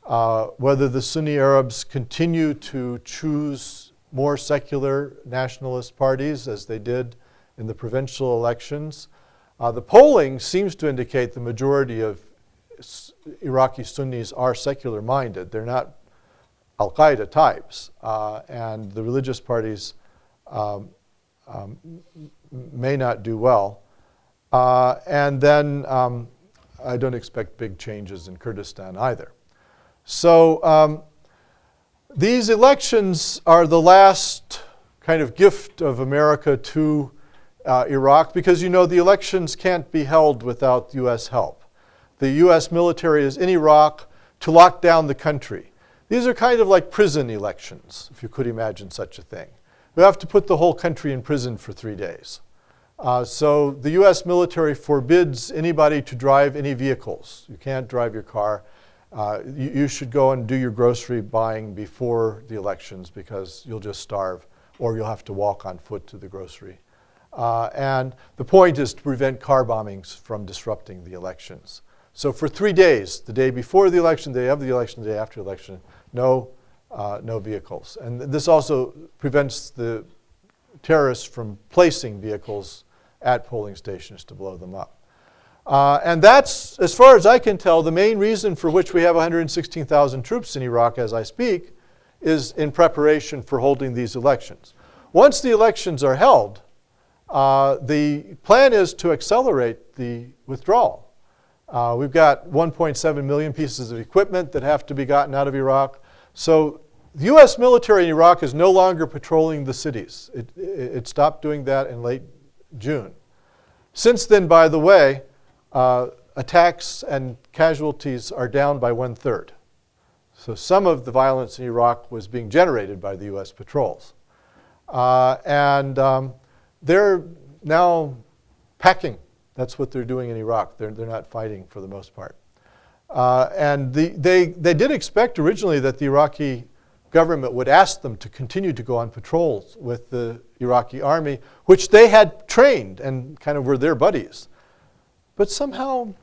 Speaker 2: whether the Sunni Arabs continue to choose more secular nationalist parties as they did in the provincial elections. The polling seems to indicate the majority of Iraqi Sunnis are secular minded. They're not Al-Qaeda types, and the religious parties may not do well. And then I don't expect big changes in Kurdistan either. So these elections are the last kind of gift of America to Iraq, because you know the elections can't be held without U.S. help. The U.S. military is in Iraq to lock down the country. These are kind of like prison elections, if you could imagine such a thing. We have to put the whole country in prison for 3 days. So the U.S. military forbids anybody to drive any vehicles. You can't drive your car. You should go and do your grocery buying before the elections, because you'll just starve, or you'll have to walk on foot to the grocery. And the point is to prevent car bombings from disrupting the elections. So for 3 days, the day before the election, the day of the election, the day after the election, no vehicles. And this also prevents the terrorists from placing vehicles at polling stations to blow them up. And that's, as far as I can tell, the main reason for which we have 116,000 troops in Iraq as I speak is in preparation for holding these elections. Once the elections are held, the plan is to accelerate the withdrawal. We've got 1.7 million pieces of equipment that have to be gotten out of Iraq. So the U.S. military in Iraq is no longer patrolling the cities. It stopped doing that in late June. Since then, by the way, attacks and casualties are down by 1/3. So some of the violence in Iraq was being generated by the U.S. patrols. They're now packing. That's what they're doing in Iraq. They're not fighting for the most part. They did expect originally that the Iraqi government would ask them to continue to go on patrols with the Iraqi army, which they had trained and kind of were their buddies. But somehow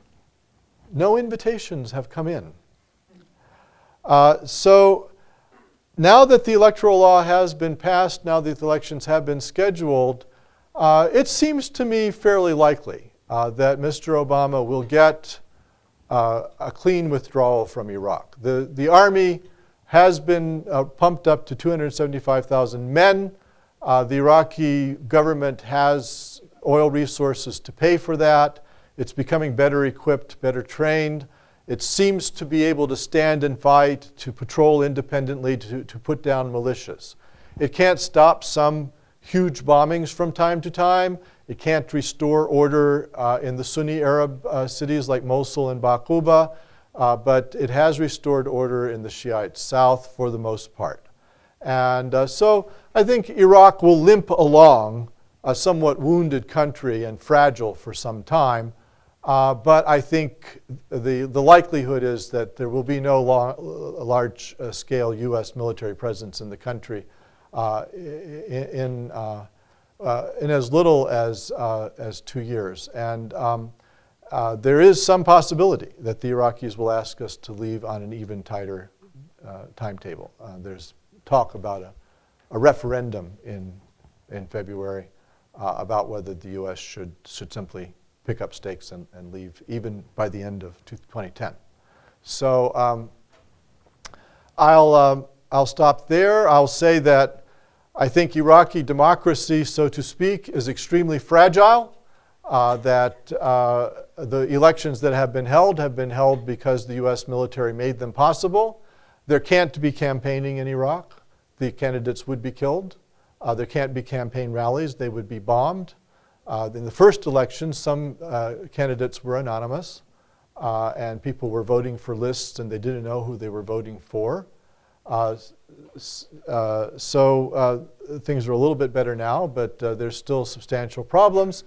Speaker 2: no invitations have come in. So now that the electoral law has been passed, now that the elections have been scheduled, it seems to me fairly likely that Mr. Obama will get a clean withdrawal from Iraq. The army has been pumped up to 275,000 men. The Iraqi government has oil resources to pay for that. It's becoming better equipped, better trained. It seems to be able to stand and fight, to patrol independently, to put down militias. It can't stop some huge bombings from time to time. It can't restore order in the Sunni Arab cities like Mosul and Baquba, but it has restored order in the Shiite south for the most part. And so I think Iraq will limp along, a somewhat wounded country and fragile for some time. But I think the likelihood is that there will be no large-scale U.S. military presence in the country in as little as 2 years. And there is some possibility that the Iraqis will ask us to leave on an even tighter timetable. There's talk about a referendum in February about whether the U.S. should simply pick up stakes and leave even by the end of 2010. So I'll stop there. I'll say that I think Iraqi democracy, so to speak, is extremely fragile, that the elections that have been held because the U.S. military made them possible. There can't be campaigning in Iraq. The candidates would be killed. There can't be campaign rallies. They would be bombed. In the first election, some candidates were anonymous, and people were voting for lists and they didn't know who they were voting for. So things are a little bit better now, but there's still substantial problems.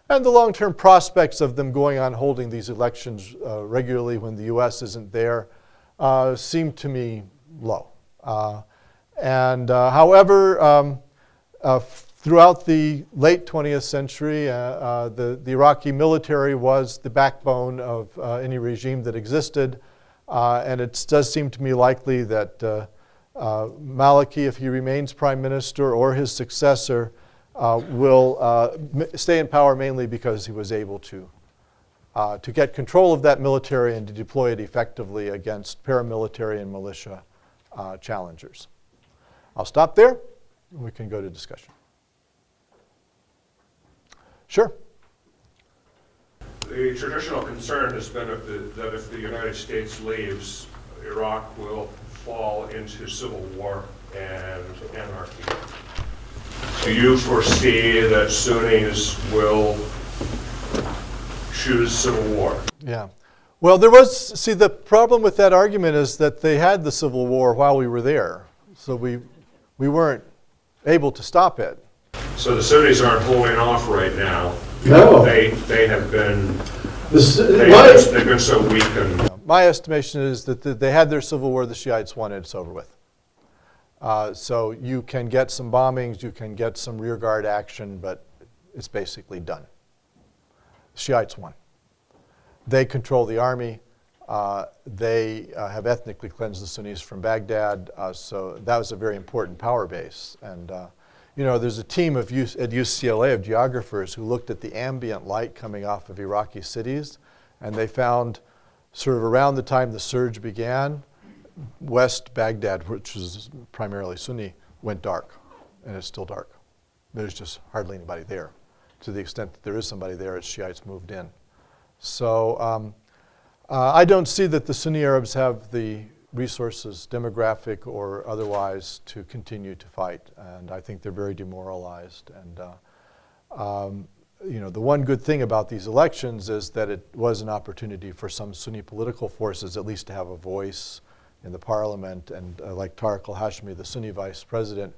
Speaker 2: And the long-term prospects of them going on holding these elections regularly when the U.S. isn't there seem to me low. However, throughout the late 20th century, the Iraqi military was the backbone of any regime that existed. And it does seem to me likely that Maliki, if he remains prime minister, or his successor, will stay in power mainly because he was able to get control of that military and to deploy it effectively against paramilitary and militia challengers. I'll stop there. We can go to discussion. Sure.
Speaker 3: The traditional concern has been that if the United States leaves, Iraq will fall into civil war and anarchy. Do you foresee that Sunnis will choose civil war?
Speaker 2: Yeah. Well, see, the problem with that argument is that they had the civil war while we were there. So we weren't able to stop it.
Speaker 3: So the Sunnis aren't holding off right now.
Speaker 4: No.
Speaker 3: They have been they've been so weakened.
Speaker 2: My estimation is that they had their civil war, the Shiites won it, it's over with. So you can get some bombings, you can get some rearguard action, but it's basically done. The Shiites won. They control the army. They have ethnically cleansed the Sunnis from Baghdad, so that was a very important power base. And there's a team at UCLA of geographers who looked at the ambient light coming off of Iraqi cities, And they found, sort of around the time the surge began, West Baghdad, which is primarily Sunni, went dark, and it's still dark. There's just hardly anybody there. To the extent that there is somebody there, it's Shiites moved in. So I don't see that the Sunni Arabs have the resources, demographic or otherwise, to continue to fight. And I think they're very demoralized. And you know, the one good thing about these elections is that it was an opportunity for some Sunni political forces at least to have a voice in the parliament. And like Tariq al-Hashmi, the Sunni vice president,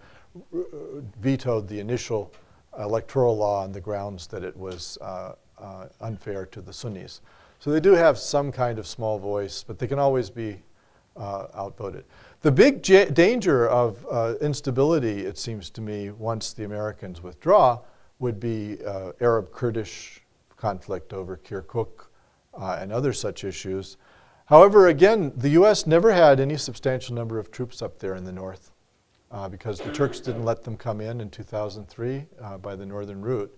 Speaker 2: vetoed the initial electoral law on the grounds that it was unfair to the Sunnis. So they do have some kind of small voice, but they can always be outvoted. The big danger of instability, it seems to me, once the Americans withdraw, would be Arab-Kurdish conflict over Kirkuk and other such issues. However, again, the U.S. never had any substantial number of troops up there in the north because the Turks didn't let them come in 2003 by the northern route.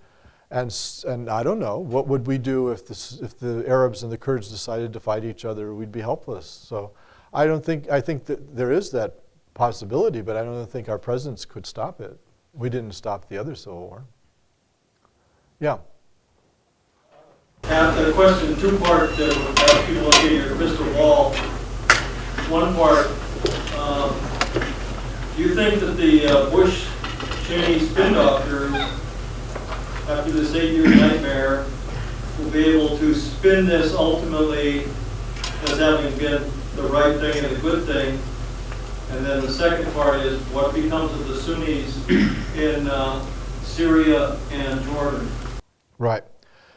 Speaker 2: And I don't know, what would we do if the Arabs and the Kurds decided to fight each other? We'd be helpless. So I think that there is that possibility, but I don't think our presence could stop it. We didn't stop the other Civil War. Yeah.
Speaker 4: The question, two-part, have people look at your crystal ball. One part, do you think that the Bush-Cheney spin doctors, after this 8-year nightmare, will be able to spin this ultimately as having been the right thing and a good thing? And then the second part is what becomes of the Sunnis in Syria and Jordan?
Speaker 2: Right.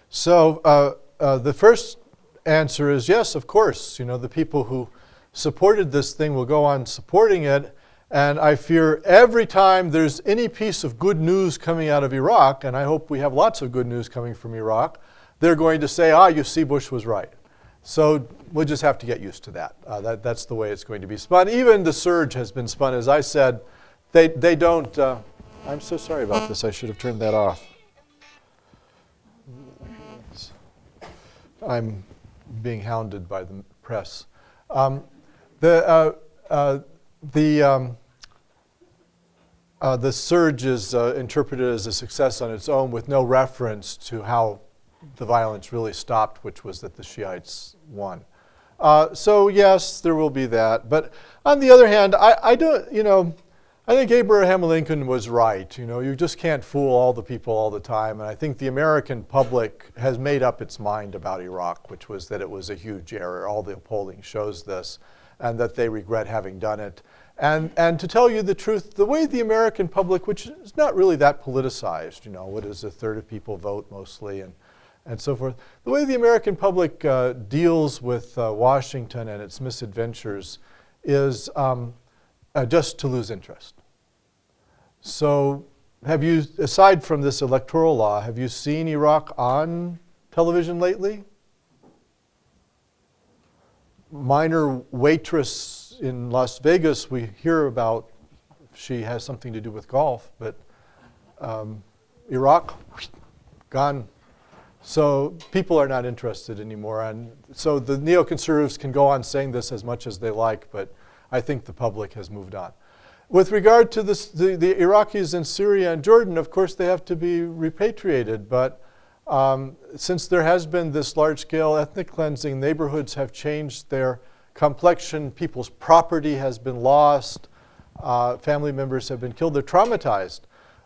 Speaker 2: So the first answer is yes, of course. You know, the people who supported this thing will go on supporting it. And I fear every time there's any piece of good news coming out of Iraq, and I hope we have lots of good news coming from Iraq, they're going to say, you see, Bush was right. So we'll just have to get used to that. That's the way it's going to be spun. Even the surge has been spun. As I said, they don't, I'm so sorry about this. I should have turned that off. I'm being hounded by the press. The surge is interpreted as a success on its own with no reference to how the violence really stopped, which was that the Shiites won. So yes, there will be that. But on the other hand, I don't, you know, I think Abraham Lincoln was right. You know, you just can't fool all the people all the time. And I think the American public has made up its mind about Iraq, which was that it was a huge error. All the polling shows this, and that they regret having done it. And to tell you the truth, the way the American public, which is not really that politicized, you know, what is a third of people vote mostly and so forth, the way the American public deals with Washington and its misadventures is just to lose interest. So have you, aside from this electoral law, have you seen Iraq on television lately? Minor waitress in Las Vegas, we hear about, she has something to do with golf, but Iraq, gone. So people are not interested anymore. And so the neoconservatives can go on saying this as much as they like, but I think the public has moved on. With regard to this, the Iraqis in Syria and Jordan, of course they have to be repatriated, but since there has been this large-scale ethnic cleansing, neighborhoods have changed their complexion, people's property has been lost, family members have been killed, they're traumatized.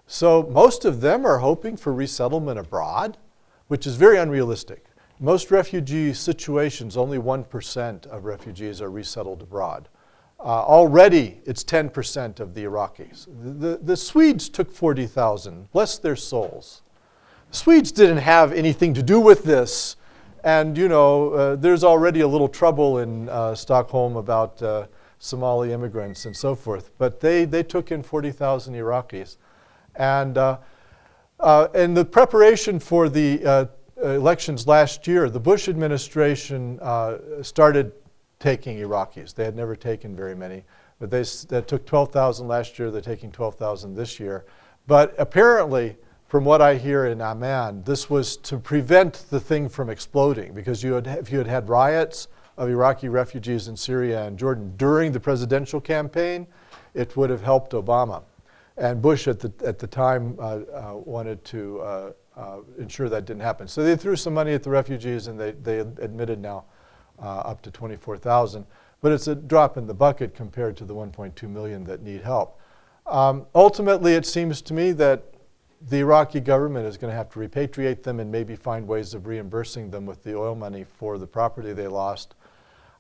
Speaker 2: So most of them are hoping for resettlement abroad, which is very unrealistic. Most refugee situations, only 1% of refugees are resettled abroad. Already, it's 10% of the Iraqis. The Swedes took 40,000, bless their souls. The Swedes didn't have anything to do with this. And, you know, there's already a little trouble in Stockholm about Somali immigrants and so forth. But they took in 40,000 Iraqis. And in the preparation for the elections last year, the Bush administration started taking Iraqis. They had never taken very many, but they took 12,000 last year. They're taking 12,000 this year. But apparently, from what I hear in Amman, this was to prevent the thing from exploding, because if you had had riots of Iraqi refugees in Syria and Jordan during the presidential campaign, it would have helped Obama. And Bush at the time wanted to ensure that didn't happen. So they threw some money at the refugees, and they admitted now up to 24,000. But it's a drop in the bucket compared to the 1.2 million that need help. Ultimately, it seems to me that the Iraqi government is going to have to repatriate them and maybe find ways of reimbursing them with the oil money for the property they lost.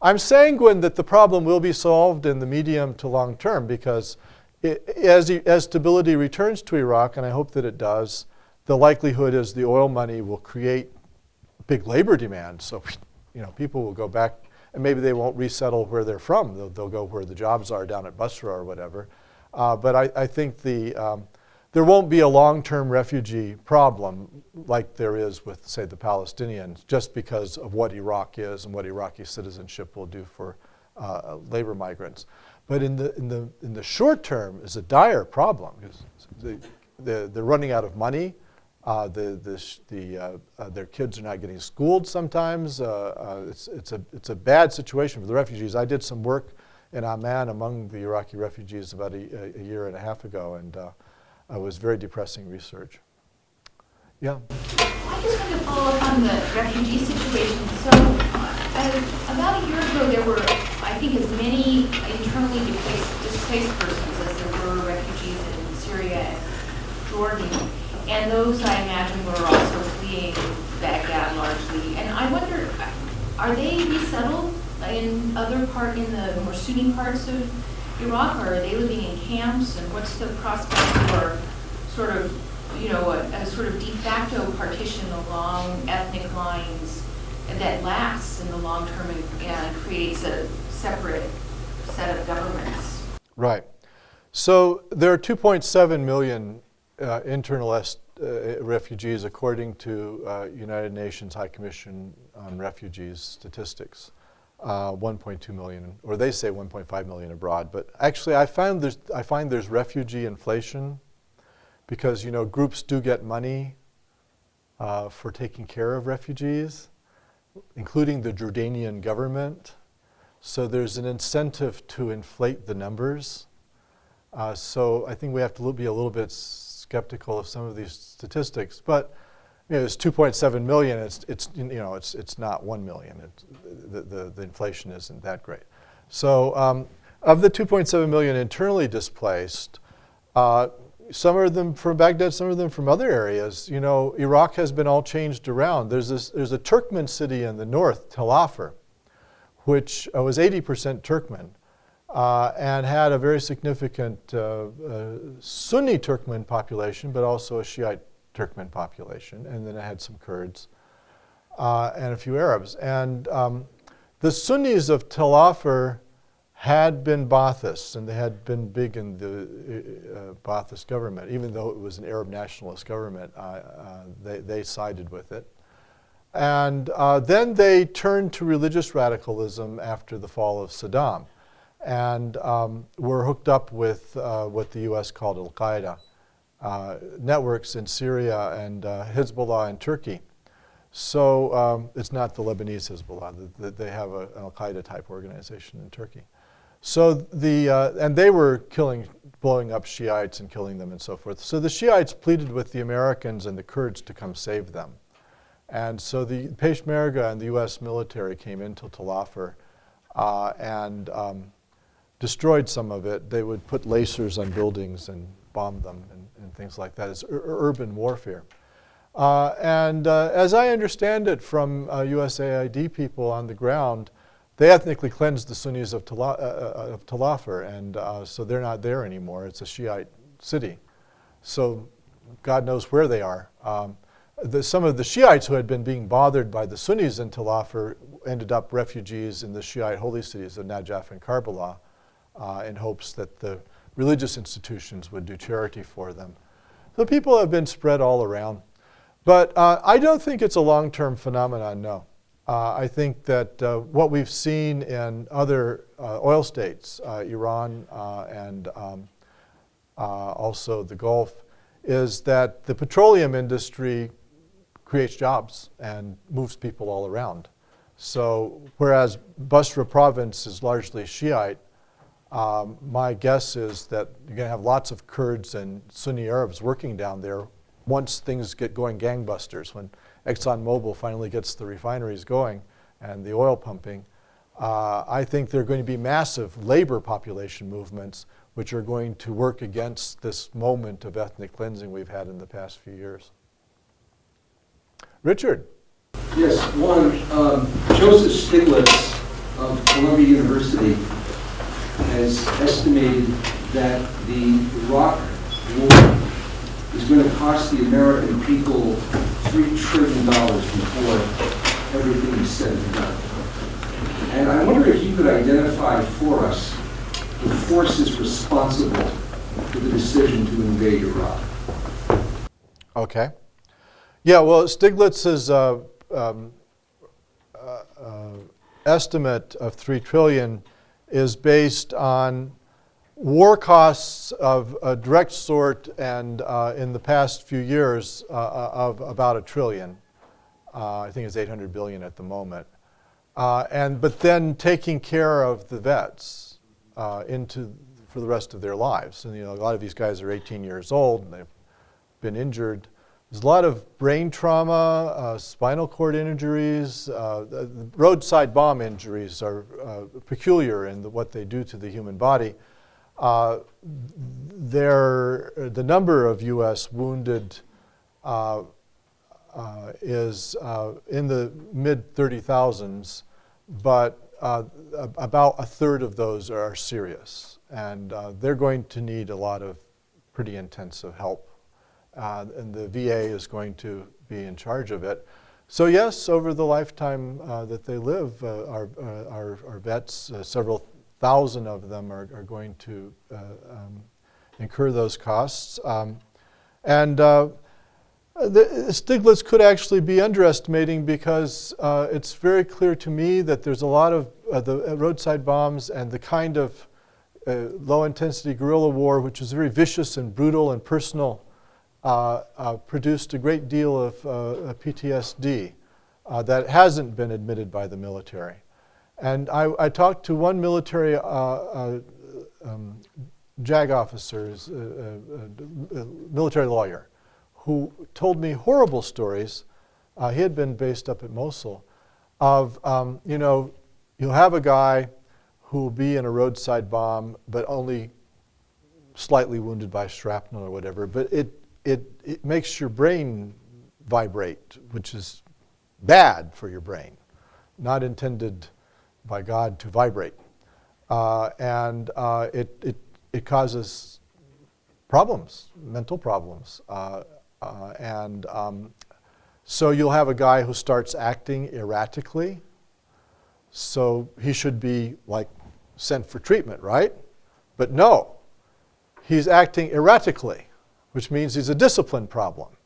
Speaker 2: I'm sanguine that the problem will be solved in the medium to long term, because as stability returns to Iraq, and I hope that it does, the likelihood is the oil money will create big labor demand. So, people will go back, and maybe they won't resettle where they're from. They'll go where the jobs are down at Basra or whatever. But I think there won't be a long-term refugee problem like there is with, say, the Palestinians, just because of what Iraq is and what Iraqi citizenship will do for labor migrants. But in the short term, is a dire problem, because they're running out of money. Their kids are not getting schooled sometimes. It's a bad situation for the refugees. I did some work in Amman among the Iraqi refugees about a year and a half ago, and it was very depressing research. Yeah.
Speaker 5: I just wanted to follow up on the refugee situation. So about a year ago, there were, I think, as many internally displaced persons as there were refugees in Syria and Jordan. And those, I imagine, were also fleeing Baghdad largely. And I wonder, are they resettled in the more Sunni parts of Iraq, or are they living in camps? And what's the prospect for sort of, a sort of de facto partition along ethnic lines that lasts in the long term and creates a separate set of governments?
Speaker 2: Right. So there are 2.7 million internal refugees, according to United Nations High Commission on Refugees statistics. 1.2 million, or they say 1.5 million abroad. But actually, I find there's refugee inflation, because groups do get money for taking care of refugees, including the Jordanian government. So there's an incentive to inflate the numbers. So I think we have to be a little bit skeptical of some of these statistics. But it's 2.7 million. It's not 1 million. The inflation isn't that great. So of the 2.7 million internally displaced, some of them from Baghdad, some of them from other areas. Iraq has been all changed around. There's a Turkmen city in the north, Tel Afar, which was 80% Turkmen, and had a very significant Sunni Turkmen population, but also a Shiite Turkmen population, and then it had some Kurds and a few Arabs. And the Sunnis of Tel Afar had been Baathists, and they had been big in the Baathist government. Even though it was an Arab nationalist government, they sided with it. And then they turned to religious radicalism after the fall of Saddam, and were hooked up with what the US called Al-Qaeda networks in Syria and Hezbollah in Turkey. So it's not the Lebanese Hezbollah. They have an Al-Qaeda type organization in Turkey. So and they were blowing up Shiites and killing them and so forth. So the Shiites pleaded with the Americans and the Kurds to come save them. And so the Peshmerga and the US military came into Tel Afar and destroyed some of it. They would put lasers on buildings and bomb them and things like that. It's urban warfare. And as I understand it from USAID people on the ground, they ethnically cleansed the Sunnis of Tel Afar, and so they're not there anymore. It's a Shiite city. So God knows where they are. Some of the Shiites who had been being bothered by the Sunnis in Tel Afar ended up refugees in the Shiite holy cities of Najaf and Karbala in hopes that the religious institutions would do charity for them. The people have been spread all around. But I don't think it's a long-term phenomenon, no. I think that what we've seen in other oil states, Iran and also the Gulf, is that the petroleum industry creates jobs and moves people all around. So whereas Basra province is largely Shiite, my guess is that you're going to have lots of Kurds and Sunni Arabs working down there once things get going gangbusters, when ExxonMobil finally gets the refineries going and the oil pumping. I think there are going to be massive labor population movements which are going to work against this moment of ethnic cleansing we've had in the past few years. Richard.
Speaker 6: Yes, one, Joseph Stiglitz of Columbia University has estimated that the Iraq war is going to cost the American people $3 trillion before everything is said and done. And I wonder if you could identify for us the forces responsible for the decision to invade Iraq.
Speaker 2: Okay. Yeah, well, Stiglitz's estimate of $3 trillion is based on war costs of a direct sort and in the past few years of about $1 trillion. I think it's 800 billion at the moment. But then taking care of the vets for the rest of their lives. And a lot of these guys are 18 years old and they've been injured. There's a lot of brain trauma, spinal cord injuries. The roadside bomb injuries are peculiar in what they do to the human body. The number of U.S. wounded is in the mid-30,000s, but about a third of those are serious. And they're going to need a lot of pretty intensive help. And the VA is going to be in charge of it. So yes, over the lifetime that they live, our vets, several thousand of them are going to incur those costs. Stiglitz could actually be underestimating because it's very clear to me that there's a lot of the roadside bombs and the kind of low-intensity guerrilla war, which is very vicious and brutal and personal, produced a great deal of PTSD that hasn't been admitted by the military. And I talked to one military JAG officer, military lawyer, who told me horrible stories. He had been based up at Mosul of, you'll have a guy who will be in a roadside bomb, but only slightly wounded by shrapnel or whatever, but it makes your brain vibrate, which is bad for your brain, not intended by God to vibrate. It causes problems, mental problems. So you'll have a guy who starts acting erratically. So he should be sent for treatment, right? But no, he's acting erratically, which means he's a discipline problem.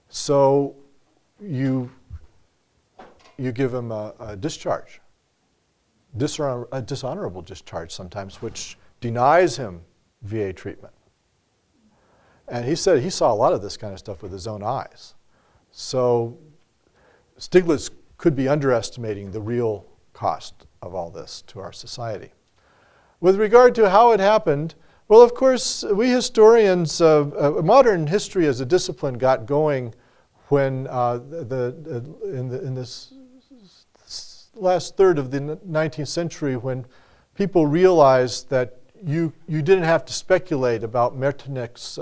Speaker 2: So you give him a discharge, a dishonorable discharge sometimes, which denies him VA treatment. And he said he saw a lot of this kind of stuff with his own eyes. So Stiglitz could be underestimating the real cost of all this to our society. With regard to how it happened, well, of course, we historians, modern history as a discipline got going when in this last third of the 19th century, when people realized that you didn't have to speculate about Metternich's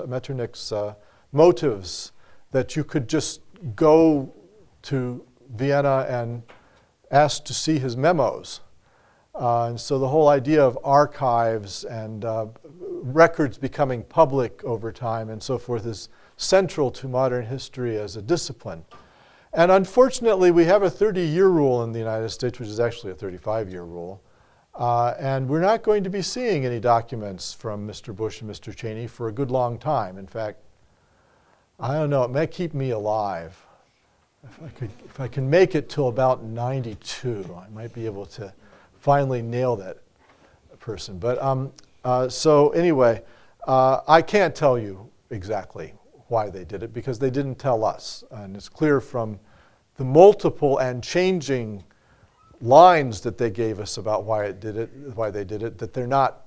Speaker 2: motives, that you could just go to Vienna and ask to see his memos. And so the whole idea of archives and records becoming public over time and so forth is central to modern history as a discipline. And unfortunately, we have a 30-year rule in the United States, which is actually a 35-year rule. And we're not going to be seeing any documents from Mr. Bush and Mr. Cheney for a good long time. In fact, I don't know, it may keep me alive. If I can make it till about 92, I might be able to finally nail that person. But so anyway, I can't tell you exactly why they did it because they didn't tell us. And it's clear from the multiple and changing lines that they gave us about why they did it, that they're not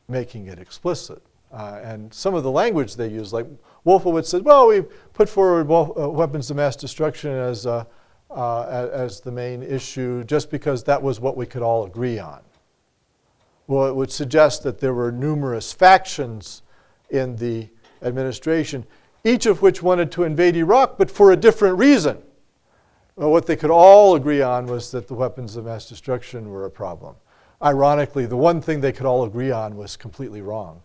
Speaker 2: making it explicit. And some of the language they use, like Wolfowitz said, well, we put forward weapons of mass destruction as the main issue just because that was what we could all agree on. Well, it would suggest that there were numerous factions in the administration, each of which wanted to invade Iraq, but for a different reason. Well, what they could all agree on was that the weapons of mass destruction were a problem. Ironically, the one thing they could all agree on was completely wrong.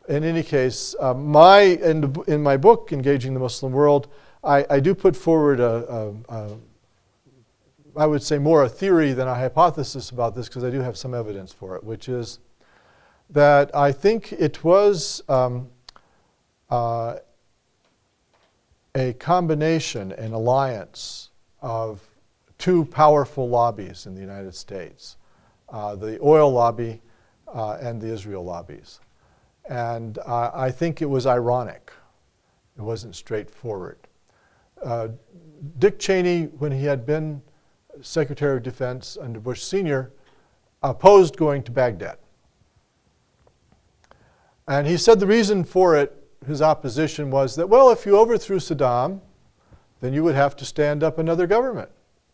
Speaker 2: In any case, in my book, Engaging the Muslim World, I do put forward I would say more a theory than a hypothesis about this because I do have some evidence for it, which is that I think it was a combination, an alliance of two powerful lobbies in the United States, the oil lobby and the Israel lobbies. And I think it was ironic. It wasn't straightforward. Dick Cheney, when he had been Secretary of Defense under Bush Sr., opposed going to Baghdad. And he said the reason for it, his opposition, was that, well, if you overthrew Saddam, then you would have to stand up another government.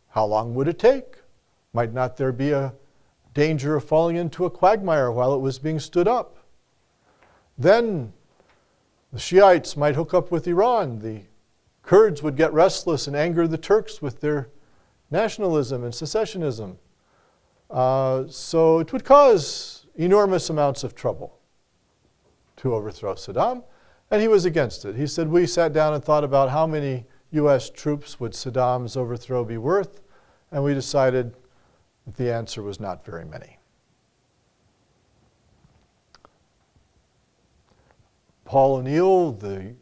Speaker 2: How long would it take? Might not there be a danger of falling into a quagmire while it was being stood up? Then the Shiites might hook up with Iran. The Kurds would get restless and anger the Turks with their nationalism and secessionism. So it would cause enormous amounts of trouble to overthrow Saddam, and he was against it. He said, we sat down and thought about how many US troops would Saddam's overthrow be worth, and we decided that the answer was not very many. Paul O'Neill, the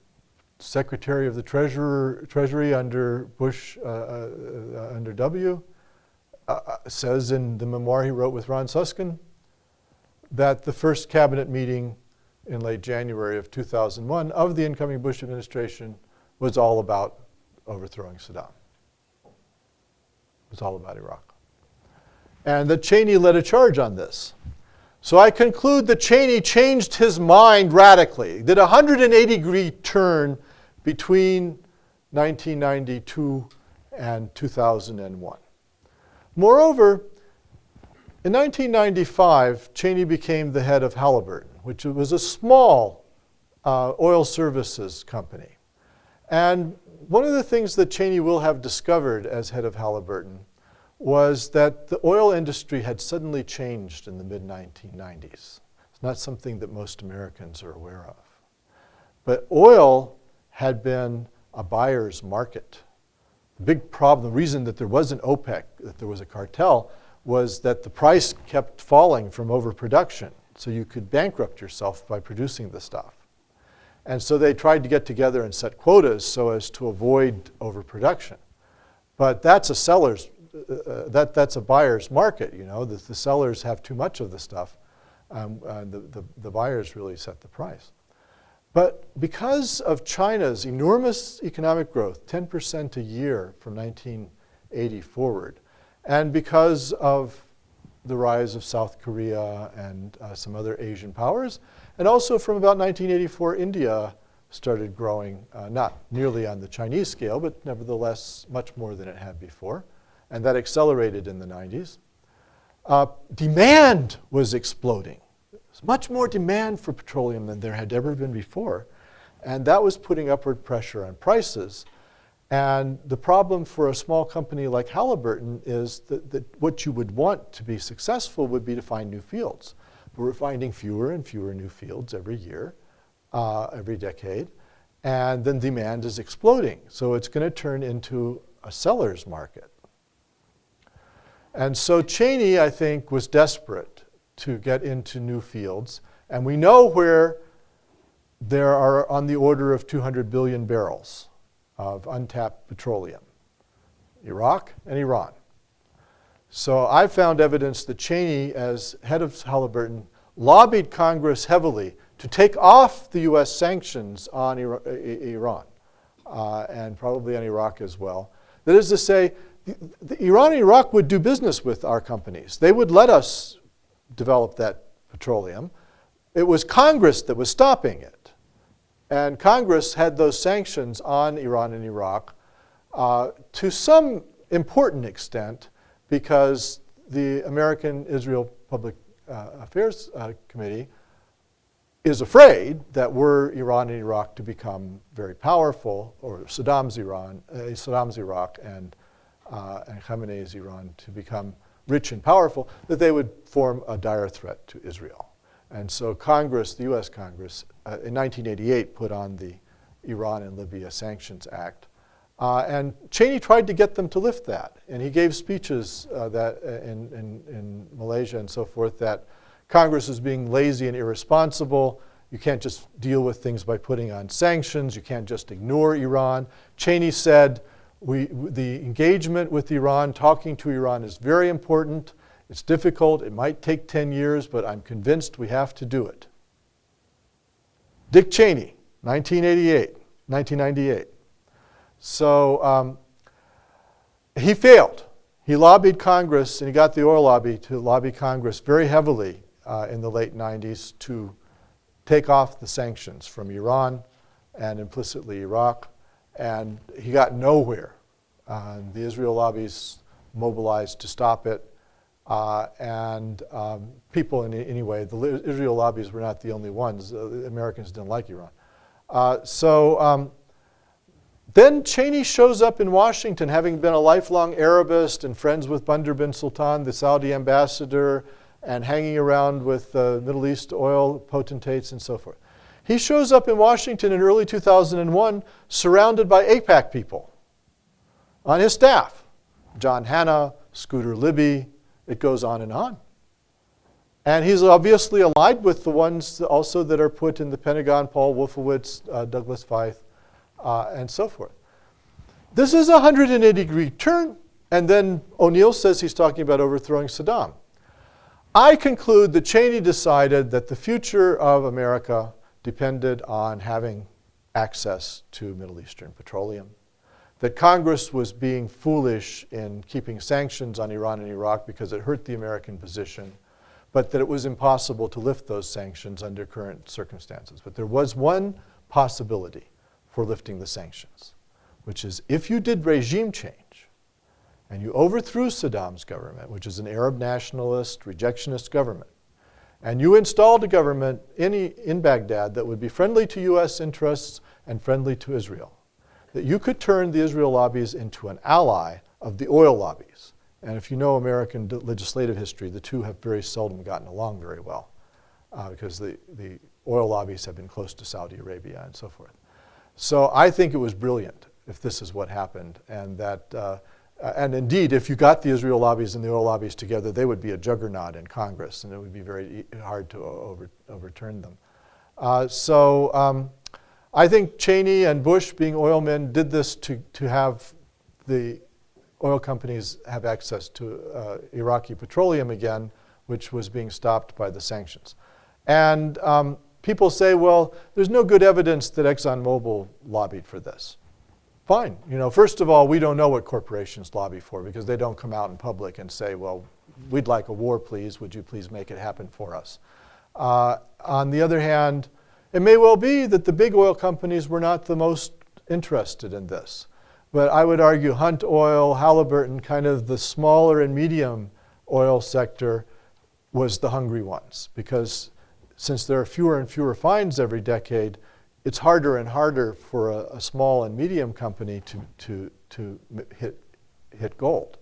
Speaker 2: Secretary of the Treasury under Bush, under W, says in the memoir he wrote with Ron Susskind that the first cabinet meeting in late January of 2001 of the incoming Bush administration was all about overthrowing Saddam. It was all about Iraq. And that Cheney led a charge on this. So I conclude that Cheney changed his mind radically, did a 180-degree turn between 1992 and 2001. Moreover, in 1995, Cheney became the head of Halliburton, which was a small oil services company. And one of the things that Cheney will have discovered as head of Halliburton was that the oil industry had suddenly changed in the mid-1990s. It's not something that most Americans are aware of. But oil had been a buyer's market. The big problem, the reason that there wasn't OPEC, that there was a cartel, was that the price kept falling from overproduction. So you could bankrupt yourself by producing the stuff. And so they tried to get together and set quotas so as to avoid overproduction. But that's a seller's that's a buyer's market, you know. The sellers have too much of the stuff. The buyers really set the price. But because of China's enormous economic growth, 10% a year from 1980 forward, and because of the rise of South Korea and some other Asian powers, and also from about 1984, India started growing, not nearly on the Chinese scale, but nevertheless much more than it had before. And that accelerated in the 90s. Demand was exploding. There was much more demand for petroleum than there had ever been before. And that was putting upward pressure on prices. And the problem for a small company like Halliburton is that what you would want to be successful would be to find new fields. But we're finding fewer and fewer new fields every year, every decade. And then demand is exploding. So it's going to turn into a seller's market. And so Cheney, I think, was desperate to get into new fields. And we know where there are on the order of 200 billion barrels of untapped petroleum: Iraq and Iran. So I found evidence that Cheney, as head of Halliburton, lobbied Congress heavily to take off the U.S. sanctions on Iran, and probably on Iraq as well. That is to say, Iran and Iraq would do business with our companies. They would let us develop that petroleum. It was Congress that was stopping it. And Congress had those sanctions on Iran and Iraq to some important extent because the American-Israel Public Affairs Committee is afraid that were Iran and Iraq to become very powerful, or Saddam's Iraq and Khamenei's Iran to become rich and powerful, that they would form a dire threat to Israel. And so Congress, the US Congress, in 1988 put on the Iran and Libya Sanctions Act. And Cheney tried to get them to lift that. And he gave speeches that in Malaysia and so forth that Congress is being lazy and irresponsible. You can't just deal with things by putting on sanctions. You can't just ignore Iran. Cheney said, the engagement with Iran, talking to Iran is very important. It's difficult. It might take 10 years, but I'm convinced we have to do it. Dick Cheney, 1998. So he failed. He lobbied Congress, and he got the oil lobby to lobby Congress very heavily in the late 90s to take off the sanctions from Iran and implicitly Iraq. And he got nowhere. The Israel lobbies mobilized to stop it. People, anyway, the Israel lobbies were not the only ones. The Americans didn't like Iran. Then Cheney shows up in Washington, having been a lifelong Arabist and friends with Bandar bin Sultan, the Saudi ambassador, and hanging around with Middle East oil potentates and so forth. He shows up in Washington in early 2001 surrounded by AIPAC people on his staff. John Hanna, Scooter Libby, it goes on and on. And he's obviously allied with the ones also that are put in the Pentagon, Paul Wolfowitz, Douglas Feith, and so forth. This is a 180-degree turn, and then O'Neill says he's talking about overthrowing Saddam. I conclude that Cheney decided that the future of America depended on having access to Middle Eastern petroleum, that Congress was being foolish in keeping sanctions on Iran and Iraq because it hurt the American position, but that it was impossible to lift those sanctions under current circumstances. But there was one possibility for lifting the sanctions, which is if you did regime change and you overthrew Saddam's government, which is an Arab nationalist, rejectionist government, and you installed a government in Baghdad that would be friendly to US interests and friendly to Israel, that you could turn the Israel lobbies into an ally of the oil lobbies. And if you know American legislative history, the two have very seldom gotten along very well because the oil lobbies have been close to Saudi Arabia and so forth. So I think it was brilliant if this is what happened, and that, and indeed, if you got the Israel lobbies and the oil lobbies together, they would be a juggernaut in Congress, and it would be very hard to overturn them. I think Cheney and Bush, being oil men, did this to have the oil companies have access to Iraqi petroleum again, which was being stopped by the sanctions. And people say, well, there's no good evidence that ExxonMobil lobbied for this. Fine. First of all, we don't know what corporations lobby for because they don't come out in public and say, well, we'd like a war, please. Would you please make it happen for us? On the other hand, it may well be that the big oil companies were not the most interested in this. But I would argue Hunt Oil, Halliburton, kind of the smaller and medium oil sector was the hungry ones, because since there are fewer and fewer finds every decade, it's harder and harder for a small and medium company to hit gold.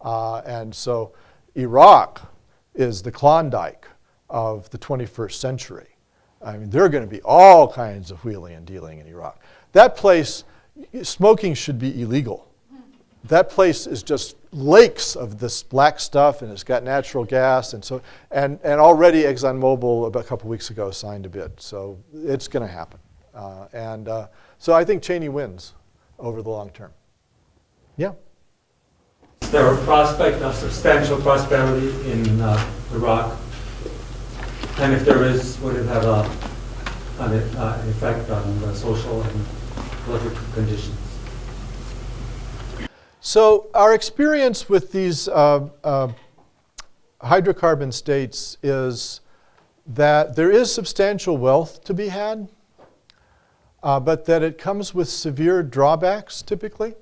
Speaker 2: And so Iraq is the Klondike of the 21st century. I mean, there are going to be all kinds of wheeling and dealing in Iraq. That place, smoking should be illegal. That place is just lakes of this black stuff, and it's got natural gas, and already ExxonMobil about a couple weeks ago signed a bid, so it's going to happen. So I think Cheney wins over the long term. Yeah.
Speaker 7: Is there a prospect of substantial prosperity in Iraq? And if there is, would it have a an effect on the social and political conditions.
Speaker 2: So our experience with these hydrocarbon states is that there is substantial wealth to be had, but that it comes with severe drawbacks typically.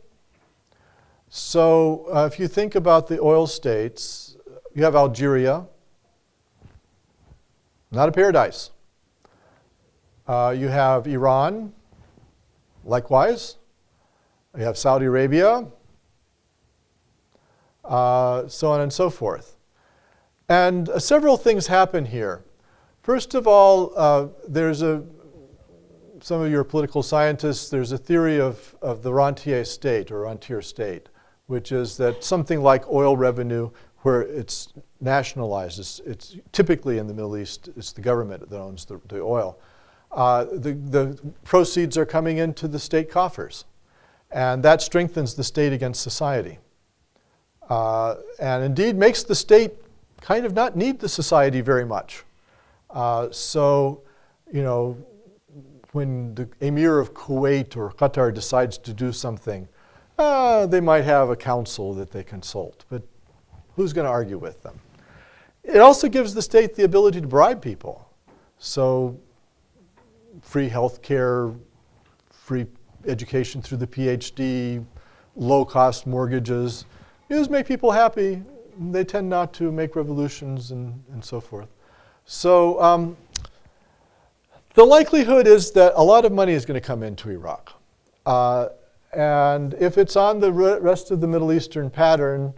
Speaker 2: So if you think about the oil states, you have Algeria, not a paradise. You have Iran, likewise. You have Saudi Arabia, so on and so forth. And several things happen here. First of all, some of your political scientists, there's a theory of the rentier state or rentier state, which is that something like oil revenue where it's nationalized, it's typically in the Middle East, it's the government that owns the oil. The proceeds are coming into the state coffers, and that strengthens the state against society. And indeed makes the state kind of not need the society very much. So, you know, when the Emir of Kuwait or Qatar decides to do something, they might have a council that they consult, but who's going to argue with them? It also gives the state the ability to bribe people. So free health care, free education through the PhD, low-cost mortgages. These make people happy. They tend not to make revolutions and so forth. So the likelihood is that a lot of money is going to come into Iraq. And if it's on the rest of the Middle Eastern pattern,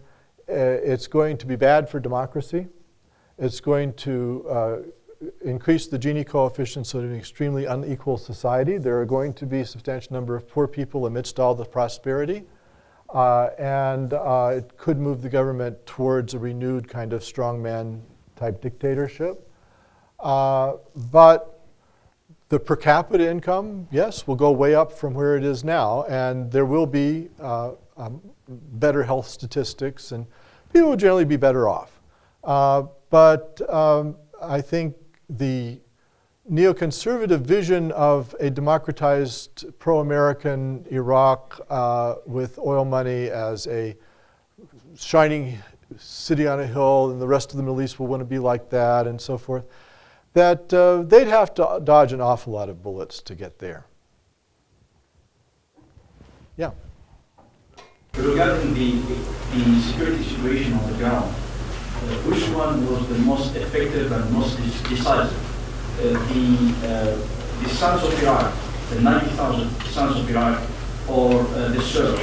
Speaker 2: it's going to be bad for democracy. It's going to increase the Gini coefficient so an extremely unequal society. There are going to be a substantial number of poor people amidst all the prosperity. And it could move the government towards a renewed kind of strongman type dictatorship. But the per capita income, yes, will go way up from where it is now, and there will be better health statistics, and people will generally be better off. But I think the neoconservative vision of a democratized pro-American Iraq with oil money as a shining city on a hill, and the rest of the Middle East will want to be like that, and so forth, that they'd have to dodge an awful lot of bullets to get there. Yeah.
Speaker 8: Regarding the security situation on the ground, which one was the most effective and most decisive? The sons of Iraq, the 90,000 sons of Iraq, or the surge?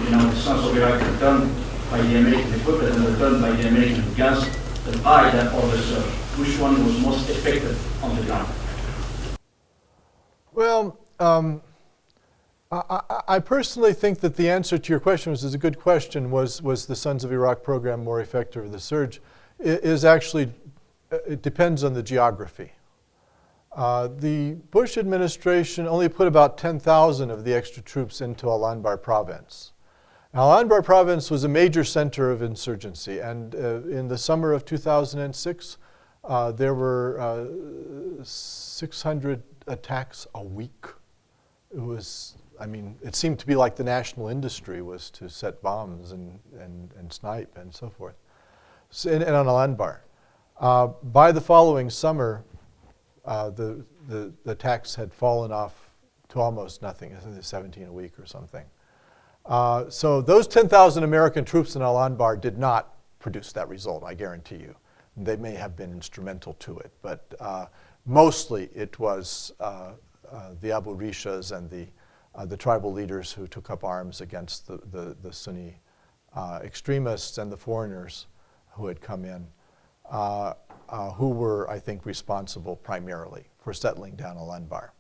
Speaker 8: You know, the sons of Iraq are done by the American equipment and are done by the American guns, and either or the surge. Which one was most effective on the ground?
Speaker 2: Well, I personally think that the answer to your question, which is a good question, was the Sons of Iraq program more effective or the surge, is actually, it depends on the geography. The Bush administration only put about 10,000 of the extra troops into Al-Anbar province. Now, Al-Anbar province was a major center of insurgency, and in the summer of 2006, there were 600 attacks a week. It was, I mean, it seemed to be like the national industry was to set bombs and snipe and so forth. So, and on Al-Anbar. By the following summer, the attacks had fallen off to almost nothing. I think it's 17 a week or something. So those 10,000 American troops in Al-Anbar did not produce that result, I guarantee you. They may have been instrumental to it, but mostly it was the Abu Rishas and the tribal leaders who took up arms against the Sunni extremists and the foreigners who had come in, who were, I think, responsible primarily for settling down Al-Anbar.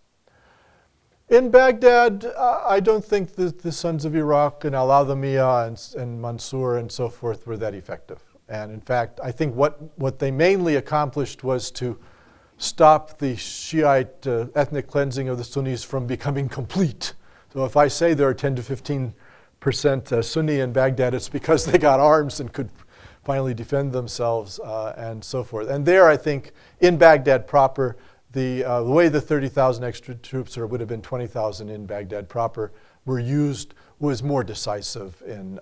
Speaker 2: In Baghdad, I don't think that the Sons of Iraq and Al-Adhamiyah and Mansour and so forth were that effective. And in fact, I think what they mainly accomplished was to stop the Shiite ethnic cleansing of the Sunnis from becoming complete. So if I say there are 10 to 15% Sunni in Baghdad, it's because they got arms and could finally defend themselves and so forth. And there, I think, in Baghdad proper, the way the 30,000 extra troops, or would have been 20,000 in Baghdad proper, were used was more decisive in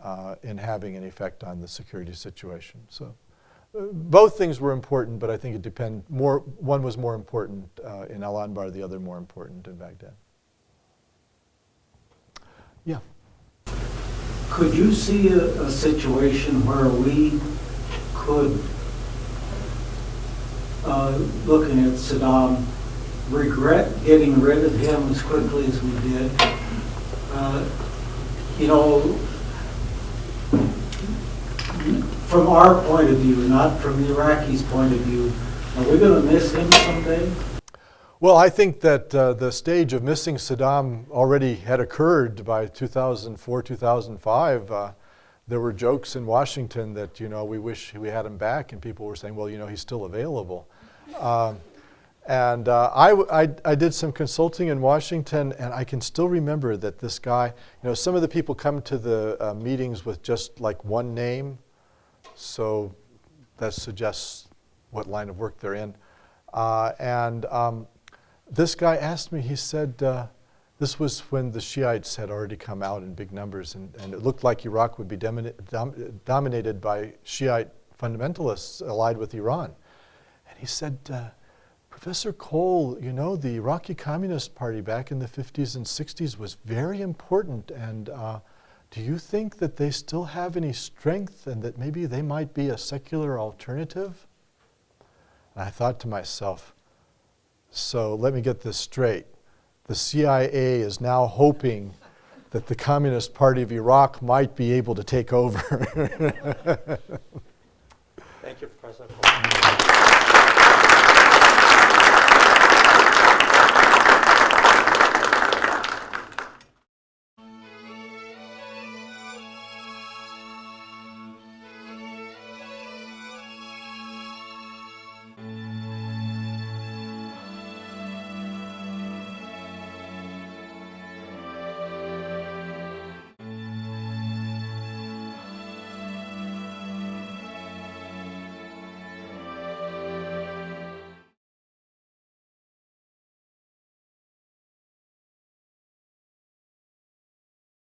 Speaker 2: having an effect on the security situation. So both things were important, but I think it depends more. One was more important in Al Anbar, the other more important in Baghdad. Yeah.
Speaker 9: Could you see a situation where we could, looking at Saddam, regret getting rid of him as quickly as we did? You know, from our point of view, not from the Iraqis' point of view, are we going to miss him someday?
Speaker 2: Well, I think that the stage of missing Saddam already had occurred by 2004, 2005. There were jokes in Washington that, you know, we wish we had him back, and people were saying, well, you know, he's still available. I did some consulting in Washington, and I can still remember that this guy, you know, some of the people come to the meetings with just like one name, so that suggests what line of work they're in. This guy asked me, he said, this was when the Shiites had already come out in big numbers, and it looked like Iraq would be dominated by Shiite fundamentalists allied with Iran. And he said, Professor Cole, you know, the Iraqi Communist Party back in the 50s and 60s was very important, and do you think that they still have any strength and that maybe they might be a secular alternative? And I thought to myself, so let me get this straight. The CIA is now hoping that the Communist Party of Iraq might be able to take over.
Speaker 1: Thank you, Professor Cole.